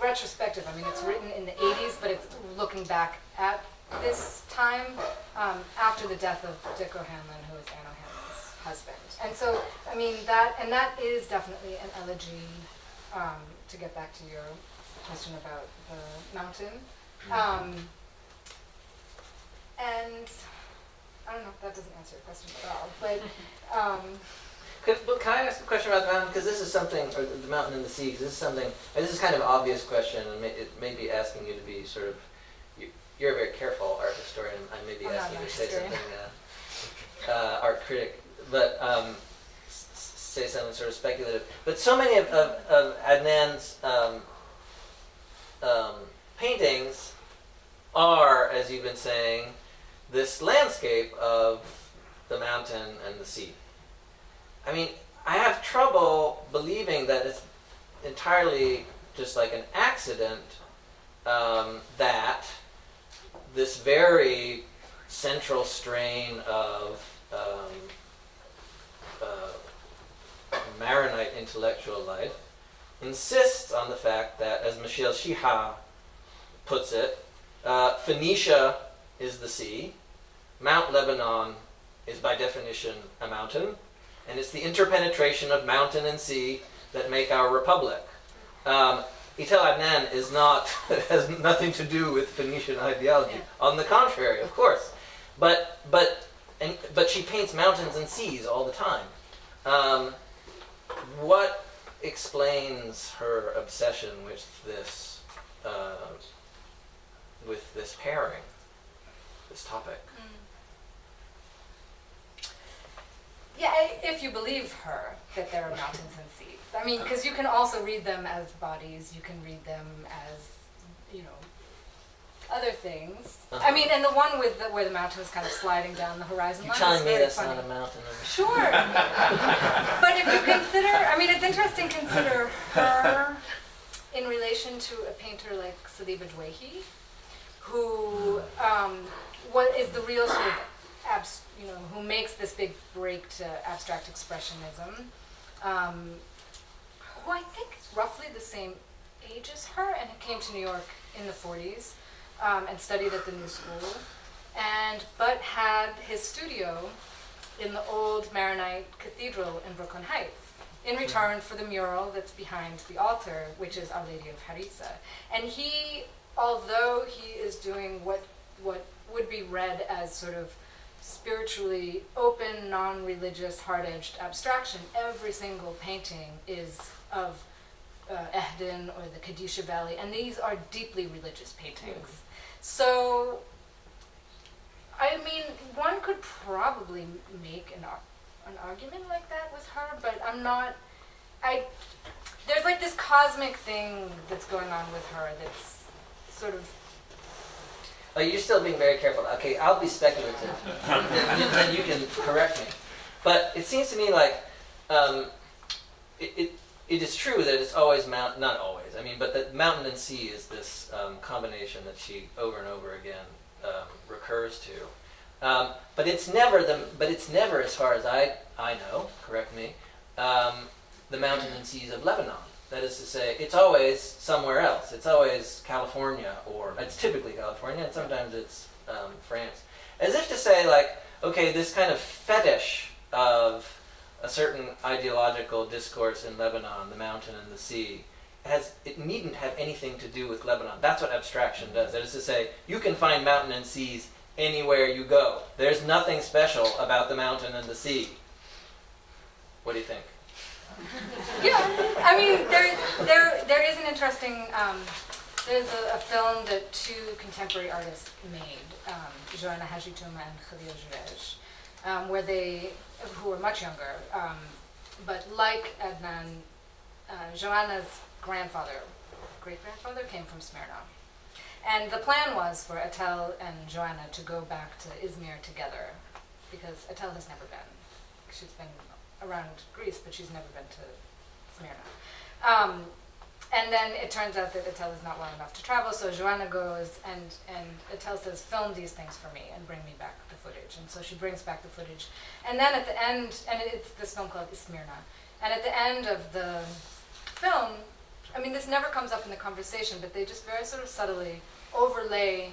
Speaker 4: retrospective. I mean, it's written in the 80s, but it's looking back at this time after the death of Dick O'Hanlon, who is Anno Hanlon's husband. And so, I mean, that is definitely an elegy, to get back to your question about the mountain. And I don't know if that doesn't answer your question at all, but
Speaker 5: Can I ask a question about the mountain? Because this is something, or the mountain and the sea, because this is something, and this is kind of an obvious question, and it may be asking you to be sort of, you're a very careful art historian, I may be asking you to say something, art critic, but say something sort of speculative. But so many of Adnan's paintings are, as you've been saying, this landscape of the mountain and the sea. I mean, I have trouble believing that it's entirely just like an accident that this very central strain of Maronite intellectual life insists on the fact that, as Michel Chiha puts it, Phoenicia is the sea, Mount Lebanon is by definition a mountain, and it's the interpenetration of mountain and sea that make our republic. Itel Adnan has nothing to do with Phoenician ideology. Yeah. On the contrary, of course. But she paints mountains and seas all the time. What explains her obsession with this pairing, this topic?
Speaker 4: Yeah, if you believe her that there are mountains and seas. I mean, because you can also read them as bodies, you can read them as, other things. Uh-huh. I mean, and the one where the mountain is kind of sliding down the horizon line.
Speaker 5: You're telling me that's
Speaker 4: funny.
Speaker 5: Not a mountain.
Speaker 4: Sure. But if you consider, I mean, it's interesting to consider her in relation to a painter like Saliba Dwehi, who what is the real sort of who makes this big break to abstract expressionism, who I think is roughly the same age as her, and came to New York in the 40s and studied at the New School, but had his studio in the old Maronite Cathedral in Brooklyn Heights, in return for the mural that's behind the altar, which is Our Lady of Harissa. And he, although he is doing what would be read as sort of spiritually open, non-religious, hard-edged abstraction, every single painting is of Ehdin or the Kadisha Valley, and these are deeply religious paintings. So, I mean, one could probably make an argument like that with her, but there's like this cosmic thing that's going on with her that's sort of...
Speaker 5: Oh, you're still being very careful. Okay, I'll be speculative. then you can correct me. But it seems to me like it is true that it's always not always. I mean, but that mountain and sea is this combination that she over and over again recurs to. But it's never, as far as I know, correct me, the mountain and seas of Lebanon. That is to say, it's always somewhere else. It's always California, or it's typically California, and sometimes it's France. As if to say, like, okay, this kind of fetish of a certain ideological discourse in Lebanon, the mountain and the sea, it needn't have anything to do with Lebanon. That's what abstraction does. That is to say, you can find mountain and seas anywhere you go. There's nothing special about the mountain and the sea. What do you think?
Speaker 4: Yeah, I mean, there is an interesting, there's a film that two contemporary artists made, Joanna Hajituma and Khalil Jurej, where who were much younger, but like Adnan, Joanna's great-grandfather came from Smyrna. And the plan was for Atel and Joanna to go back to Izmir together, because Atel has never been. She's been around Greece, but she's never been to Smyrna. And then it turns out that Atel is not well enough to travel, so Joanna goes, and Atel says, film these things for me and bring me back the footage. And so she brings back the footage. And then at the end, and it's this film called Smyrna, and at the end of the film, I mean, this never comes up in the conversation, but they just very sort of subtly overlay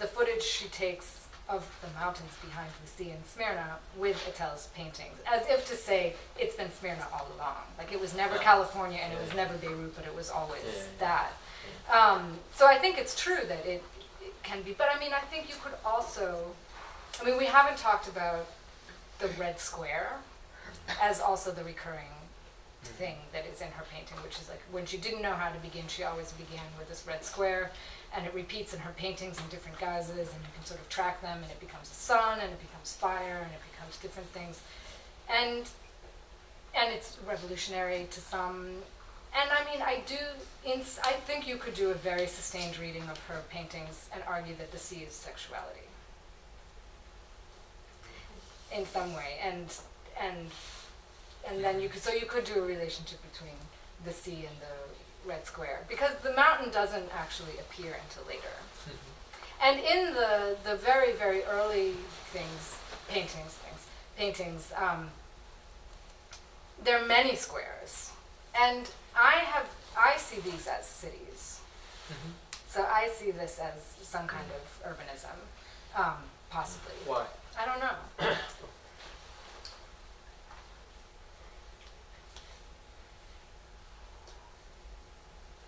Speaker 4: the footage she takes of the mountains behind the sea in Smyrna with Atel's paintings, as if to say, it's been Smyrna all along. Like, it was never California and it was never Beirut, but it was always that. So I think it's true that it can be, but I mean, I think you could also, I mean, we haven't talked about the red square as also the recurring thing that is in her painting, which is like, when she didn't know how to begin, she always began with this red square, and it repeats in her paintings in different guises, and you can sort of track them, and it becomes a sun, and it becomes fire, and it becomes different things. And it's revolutionary to some. And I mean, I think you could do a very sustained reading of her paintings and argue that the sea is sexuality in some way. And then you could do a relationship between the sea and the red square, because the mountain doesn't actually appear until later. And in the very, very early paintings, there are many squares, and I see these as cities. So I see this as some kind of urbanism, possibly.
Speaker 5: Why?
Speaker 4: I don't know.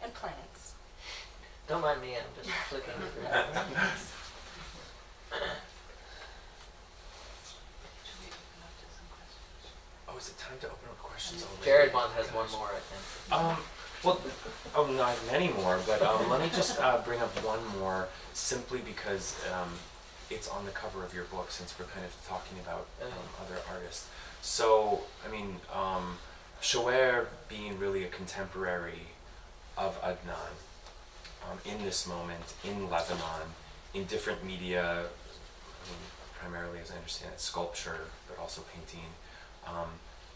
Speaker 4: And planets.
Speaker 5: Don't mind me, I'm just flicking through.
Speaker 3: Oh, is it time to open up questions already?
Speaker 5: Jared has one more, I think.
Speaker 3: Well, no, I have many more, but let me just bring up one more, simply because it's on the cover of your book, since we're kind of talking about other artists. So, I mean, Shoer being really a contemporary of Adnan in this moment, in Lebanon, in different media, I mean, primarily, as I understand it, sculpture, but also painting. I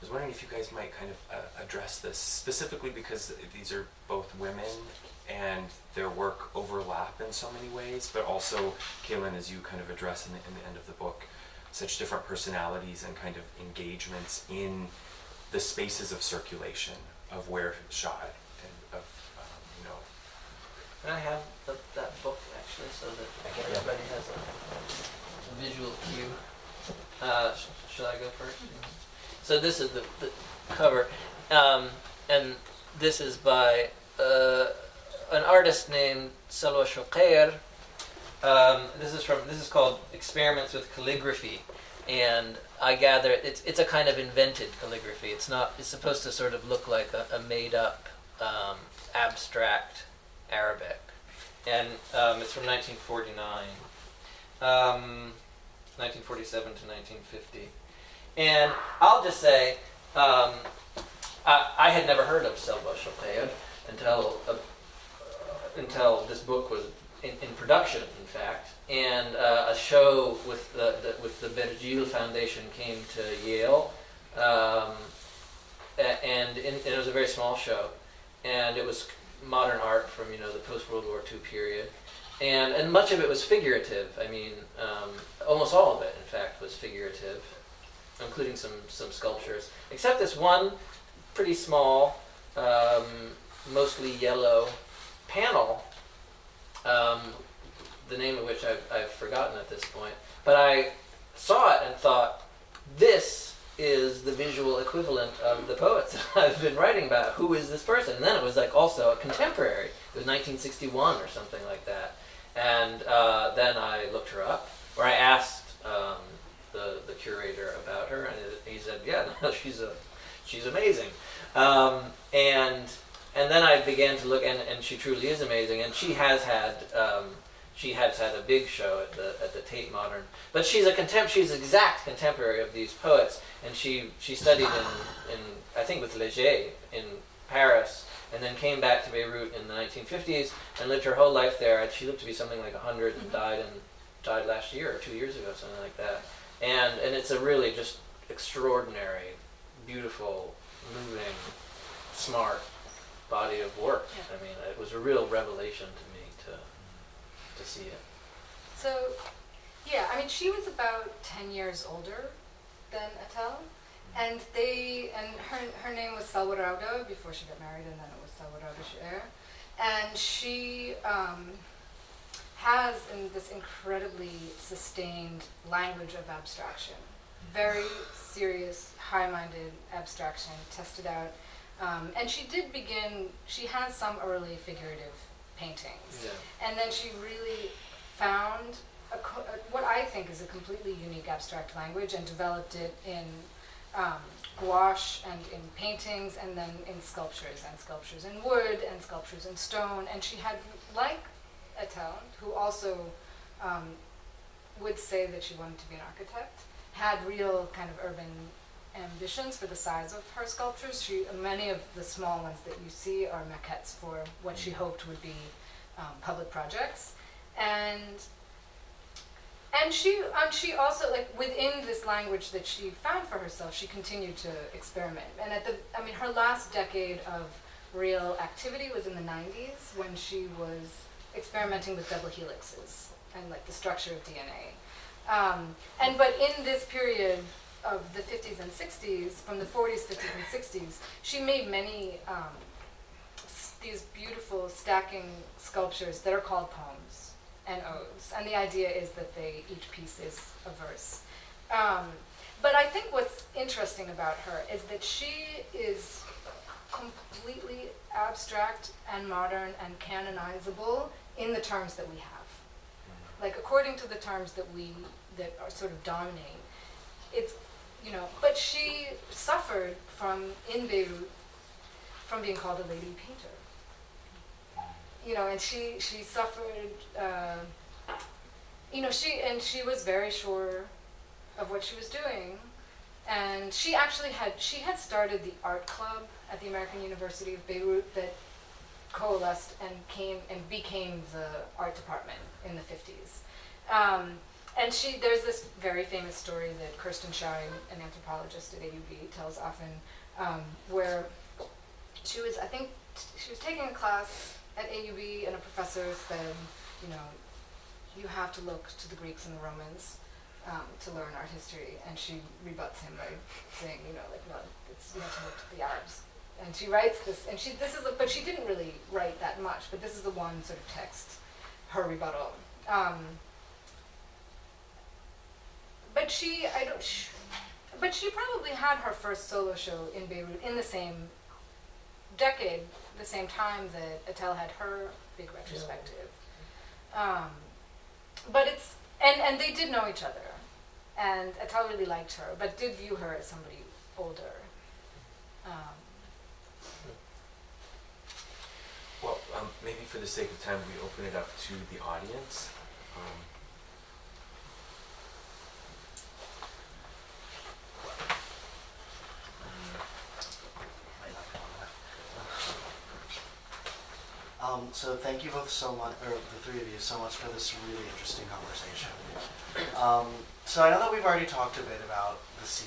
Speaker 3: was wondering if you guys might kind of address this, specifically because these are both women and their work overlap in so many ways, but also, Kaelen, as you kind of address in the end of the book, such different personalities and kind of engagements in the spaces of circulation of where shot and of,
Speaker 5: Can I have that book, actually, so that everybody has a visual cue? Should I go first? So this is the cover, and this is by an artist named Salwa Shoqair. This is called Experiments with Calligraphy, and I gather it's a kind of invented calligraphy. It's supposed to sort of look like a made up abstract Arabic, and it's from 1949, 1947 to 1950. And I'll just say, I had never heard of Salwa Shoqair until this book was in production, in fact, and a show with the Bergil Foundation came to Yale, and it was a very small show, and it was modern art from the post-World War II period, and much of it was figurative. I mean, almost all of it, in fact, was figurative, including some sculptures, except this one pretty small mostly yellow panel, the name of which I've forgotten at this point. But I saw it and thought, this is the visual equivalent of the poets that I've been writing about. Who is this person? And then it was like also a contemporary. It was 1961 or something like that. And then I looked her up, or I asked the curator about her, and he said, "Yeah, no, she's amazing." And then I began to look, and she truly is amazing. And she has had a big show at the Tate Modern. But she's she's exact contemporary of these poets, and she studied in I think with Leger in Paris, and then came back to Beirut in the 1950s and lived her whole life there. And she lived to be something like 100 and died last year or 2 years ago, something like that. And it's a really just extraordinary, beautiful, moving, smart body of work. Yeah. I mean, it was a real revelation to me to see it.
Speaker 4: So, yeah, I mean, she was about 10 years older than Artaud, and her name was Salwarauda before she got married, and then it was Salwarauda Sher. And she has this incredibly sustained language of abstraction, very serious, high-minded abstraction, tested out. And she has some early figurative paintings. Yeah. And then she really found what I think is a completely unique abstract language and developed it in gouache and in paintings and then in sculptures in wood and sculptures in stone. And she had, like Artaud, who also would say that she wanted to be an architect, had real kind of urban ambitions for the size of her sculptures. Many of the small ones that you see are maquettes for what she hoped would be public projects, and she also, like, within this language that she found for herself, she continued to experiment. And her last decade of real activity was in the 90s when she was experimenting with double helixes and like the structure of DNA. But in this period of the 50s and 60s, from the 40s, 50s, and 60s, she made many these beautiful stacking sculptures that are called poems and odes. And the idea is that each piece is a verse. But I think what's interesting about her is that she is completely abstract and modern and canonizable in the terms that we have. Like, according to the terms that are sort of dominate, it's, but she suffered in Beirut from being called a lady painter. And she suffered, she was very sure of what she was doing. And she actually had started the art club at the American University of Beirut that coalesced and became the art department in the 50s. And there's this very famous story that Kirsten Schein, an anthropologist at AUB, tells often, where she was taking a class at AUB, and a professor said, you have to look to the Greeks and the Romans to learn art history. And she rebuts him by saying, no, you have to look to the Arabs. And she writes this, and but she didn't really write that much, but this is the one sort of text, her rebuttal. But she probably had her first solo show in Beirut in the same decade, the same time that Artaud had her big retrospective. But and they did know each other, and Artaud really liked her, but did view her as somebody older.
Speaker 3: Well, maybe for the sake of time, we open it up to the audience.
Speaker 6: So thank you both so much, or the three of you so much, for this really interesting conversation. So I know that we've already talked a bit about the sea,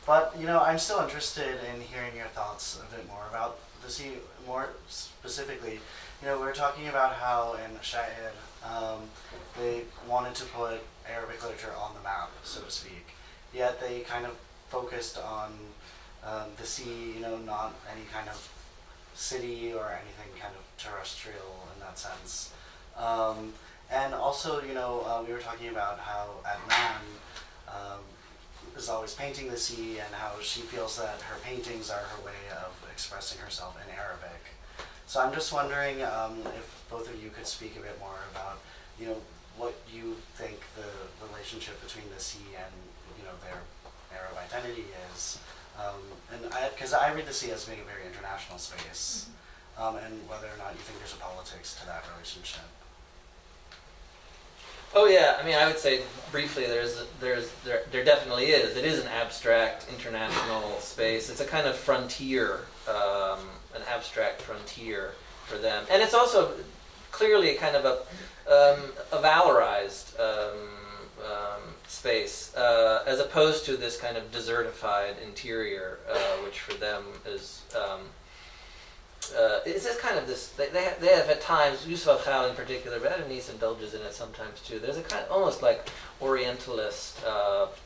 Speaker 6: but I'm still interested in hearing your thoughts a bit more about the sea. More specifically, we're talking about how in Sha'ir they wanted to put Arabic literature on the map, so to speak, yet they kind of focused on the sea, not any kind of city or anything kind of terrestrial in that sense. And also, we were talking about how Adnan is always painting the sea and how she feels that her paintings are her way of expressing herself in Arabic. So I'm just wondering if both of you could speak a bit more about, what you think the relationship between the sea and, their Arab identity is. Because I read the sea as being a very international space, and whether or not you think there's a politics to that relationship.
Speaker 5: Oh yeah, I mean, I would say briefly, there definitely is. It is an abstract international space. It's a kind of frontier, an abstract frontier for them, and it's also clearly a kind of a valorized space, as opposed to this kind of desertified interior, which for them is. It's just kind of this. They have at times, Yusuf al-Khal in particular, but Adonis indulges in it sometimes too. There's a kind of almost like Orientalist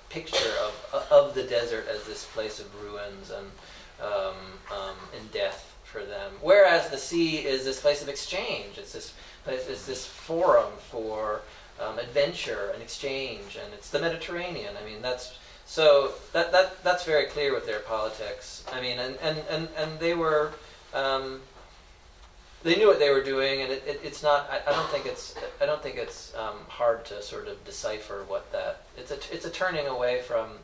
Speaker 5: picture of the desert as this place of ruins and death for them. Whereas the sea is this place of exchange. It's this forum for adventure and exchange, and it's the Mediterranean. I mean, that's very clear with their politics. I mean, and they were. They knew what they were doing, and it's not. I don't think it's hard to sort of decipher what that. It's a turning away from,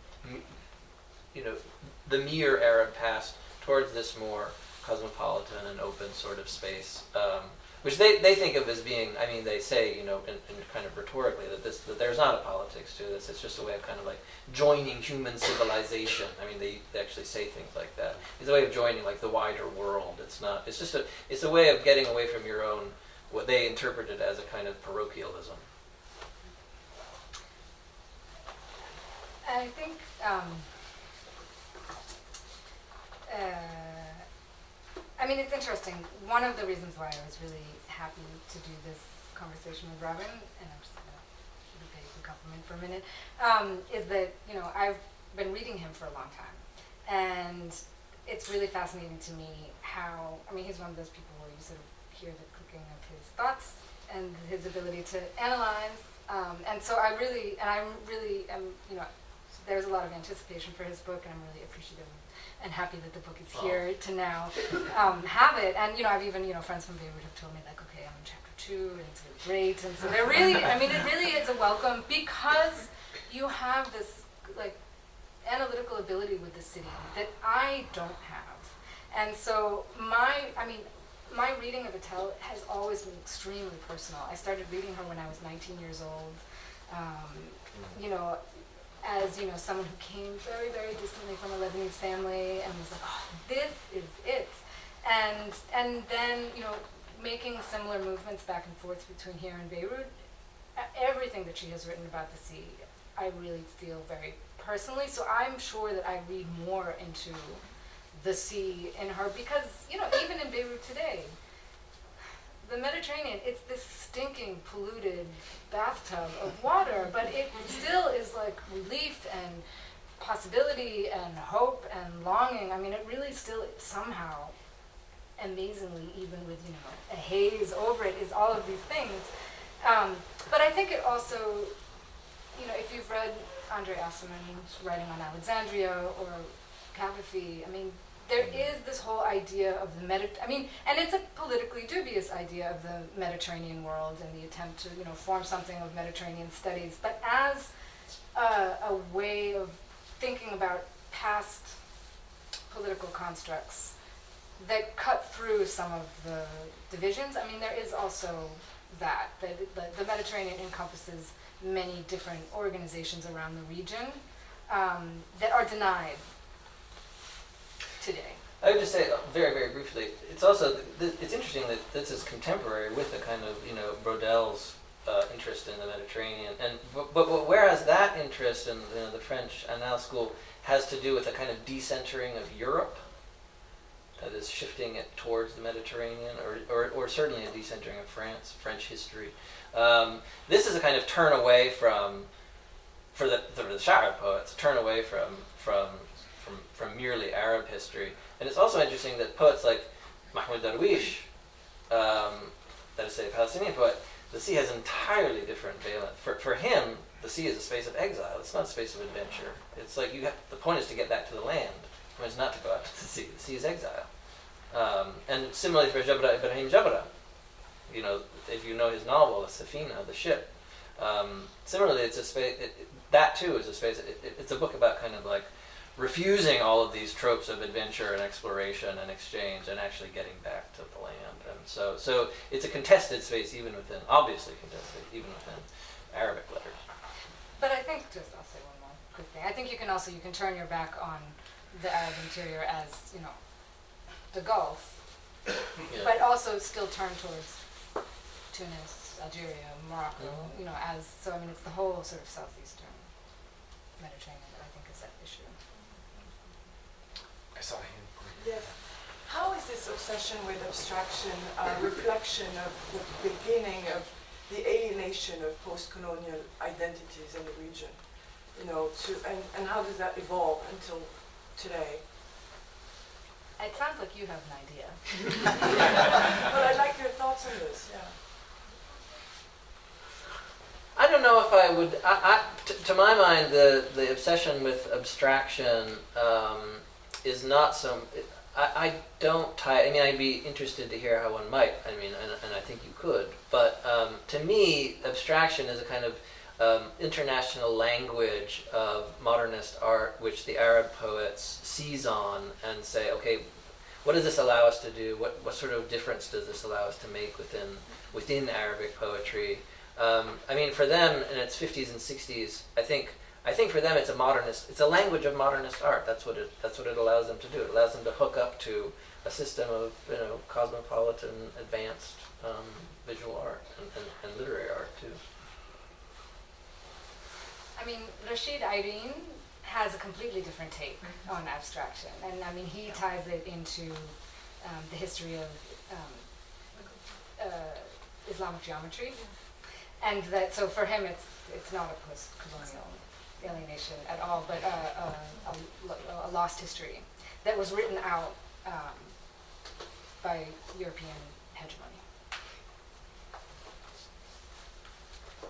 Speaker 5: the mere Arab past towards this more cosmopolitan and open sort of space, which they think of as being. I mean, they say, in kind of rhetorically that there's not a politics to this. It's just a way of kind of like joining human civilization. I mean, they actually say things like that. It's a way of joining like the wider world. It's not. It's just it's a way of getting away from your own, what they interpreted as a kind of parochialism.
Speaker 4: I think it's interesting. One of the reasons why I was really happy to do this conversation with Robyn, and I'm just going to pay a compliment for a minute, is that, I've been reading him for a long time. And it's really fascinating to me how, he's one of those people where you sort of hear the cooking of his thoughts and his ability to analyze. And so I'm really, there's a lot of anticipation for his book, and I'm really appreciative and happy that the book is here to now have it. And, I've even, friends from Beirut have told me, like, okay, I'm in chapter 2, and it's really great. And so they're really, it really is a welcome, because you have this, like, analytical ability with the city that I don't have. And so my reading of Attell has always been extremely personal. I started reading her when I was 19 years old. As someone who came very, very distantly from a Lebanese family, and was like, oh, this is it. And then, making similar movements back and forth between here and Beirut, everything that she has written about the sea, I really feel very personally. So I'm sure that I read more into the sea in her, because, even in Beirut today, the Mediterranean, it's this stinking, polluted bathtub of water, but it still is like relief and possibility and hope and longing. It really still somehow, amazingly, even with, a haze over it, is all of these things. But I think it also, if you've read Andre Asselman's writing on Alexandria or Cavafy, there is this whole idea of the and it's a politically dubious idea of the Mediterranean world and the attempt to, form something of Mediterranean studies, but as a way of thinking about past political constructs that cut through some of the divisions. There is also that the Mediterranean encompasses many different organizations around the region that are denied today.
Speaker 5: I would just say very, very briefly, it's also, it's interesting that this is contemporary with the kind of, Brodel's interest in the Mediterranean. But whereas that interest in the French Annales School has to do with a kind of decentering of Europe, that is shifting it towards the Mediterranean, or certainly a decentering of French history. This is a kind of turn away from, for the Sha'ar poets, turn away from merely Arab history. And it's also interesting that poets like Mahmoud Darwish, that is, say, a Palestinian poet, the sea has entirely different valence. For him, the sea is a space of exile. It's not a space of adventure. It's like the point is to get back to the land. The point is not to go out to the sea. The sea is exile. And similarly for Jabra Ibrahim Jabra, if you know his novel, The Safina, The Ship, similarly, it's a space. That too is a space. It's a book about kind of like refusing all of these tropes of adventure and exploration and exchange, and actually getting back to the land. And so it's a contested space, obviously contested, even within Arabic letters.
Speaker 4: But I think, I'll say one more quick thing. I think you can turn your back on the Arab interior as, the Gulf, but also still turn towards Tunis, Algeria, Morocco, it's the whole sort of southeastern Mediterranean that I think is at issue.
Speaker 3: I saw him.
Speaker 7: Yes. How is this obsession with abstraction a reflection of the beginning of the alienation of post-colonial identities in the region? And how does that evolve until today?
Speaker 4: It sounds like you have an idea.
Speaker 7: Well, I'd like your thoughts on this. Yeah.
Speaker 5: I don't know if I would. To my mind, the obsession with abstraction is not some. I don't tie. I'd be interested to hear how one might. And I think you could. But to me, abstraction is a kind of international language of modernist art, which the Arab poets seize on and say, okay, what does this allow us to do? What sort of difference does this allow us to make within Arabic poetry? For them in its 50s and 60s, I think for them it's a language of modernist art. That's what it allows them to do. It allows them to hook up to a system of cosmopolitan, advanced visual art and literary art too.
Speaker 4: Rashid Irene has a completely different take on abstraction, and he ties it into the history of Islamic geometry, and that so for him it's not a post-colonial alienation at all, but a lost history that was written out by European hegemony.
Speaker 8: You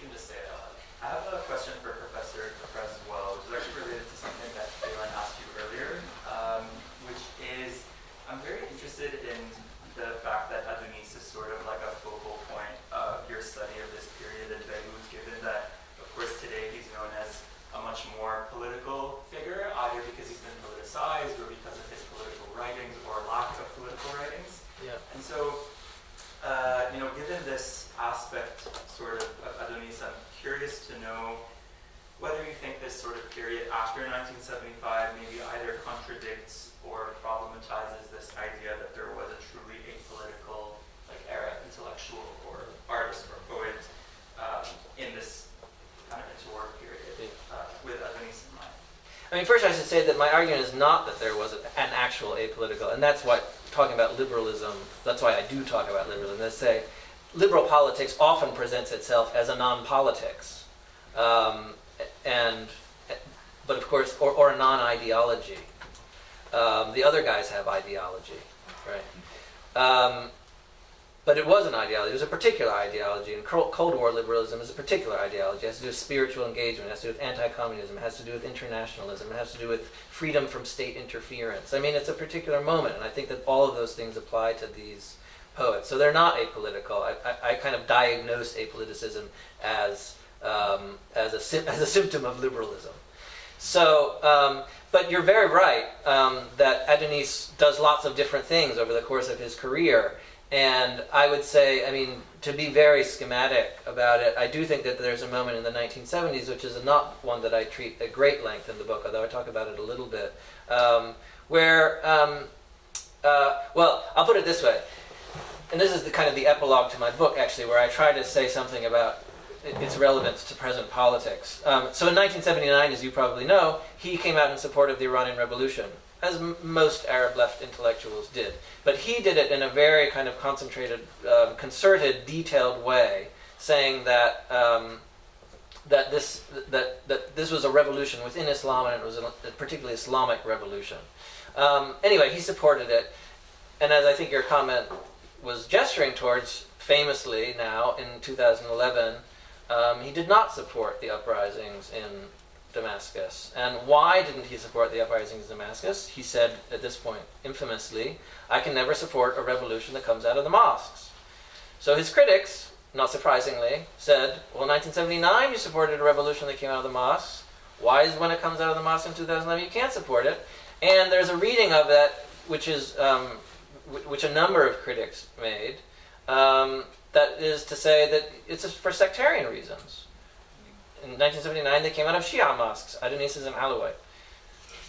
Speaker 8: can just say it. I have a question for Professor Creswell, which is actually related to something that Kaelen asked you earlier, which is, I'm very interested in the fact that Adonis is sort of like a focal point of your study of this period in Beirut, given that, of course, today he's known as a much more political figure, either because he's been politicized or because of his political writings or lack of political writings.
Speaker 5: Yeah.
Speaker 8: And so, given this aspect sort of Adonis, I'm curious to know whether you think this sort of period after 1975 maybe either contradicts or problematizes this idea that there was a truly apolitical, Arab intellectual or artist or poet in this kind of interwar period with Adonis in mind.
Speaker 5: First I should say that my argument is not that there was an actual apolitical, and that's why talking about liberalism, that's why I do talk about liberalism. Let's say liberal politics often presents itself as a non-politics, but of course, or a non-ideology. The other guys have ideology, right? But it was an ideology. It was a particular ideology, and Cold War liberalism is a particular ideology. It has to do with spiritual engagement. It has to do with anti-communism. It has to do with internationalism. It has to do with freedom from state interference. It's a particular moment, and I think that all of those things apply to these poets. So they're not apolitical. I kind of diagnose apoliticism as a symptom of liberalism. So, but you're very right that Adonis does lots of different things over the course of his career. And I would say, to be very schematic about it, I do think that there's a moment in the 1970s, which is not one that I treat at great length in the book, although I talk about it a little bit, where, I'll put it this way, and this is the epilogue to my book, actually, where I try to say something about its relevance to present politics. So in 1979, as you probably know, he came out in support of the Iranian Revolution, as most Arab left intellectuals did. But he did it in a very kind of concentrated, concerted, detailed way, saying that that this was a revolution within Islam, and it was a particularly Islamic revolution. Anyway, he supported it. and as I think your comment was gesturing towards, famously now in 2011, he did not support the uprisings in Damascus. And why didn't he support the uprisings in Damascus? He said at this point, infamously, "I can never support a revolution that comes out of the mosques." So his critics, not surprisingly, said, well, in 1979 you supported a revolution that came out of the mosques. Why is when it comes out of the mosque in 2011 you can't support it? And there's a reading of that which a number of critics made, that is to say that it's for sectarian reasons. In 1979 they came out of Shia mosques, Adonis and Alawite.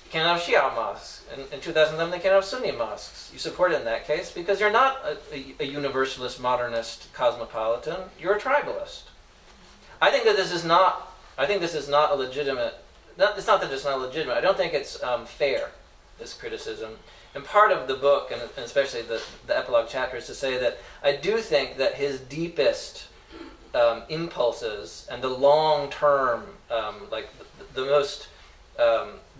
Speaker 5: They came out of Shia mosques. In 2011 they came out of Sunni mosques. You support it in that case because you're not a universalist, modernist, cosmopolitan. You're a tribalist. I think that this is not a legitimate. It's not that it's not legitimate. I don't think it's fair, this criticism. And part of the book, and especially the epilogue chapter, is to say that I do think that his deepest impulses and the long-term,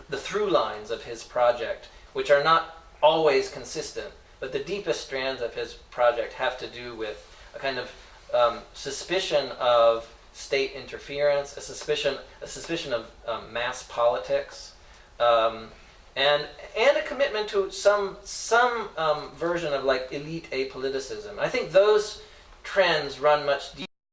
Speaker 5: the through lines of his project, which are not always consistent, but the deepest strands of his project have to do with a kind of suspicion of state interference, a suspicion of mass politics, and a commitment to some version of like elite apoliticism. I think those trends run much deeper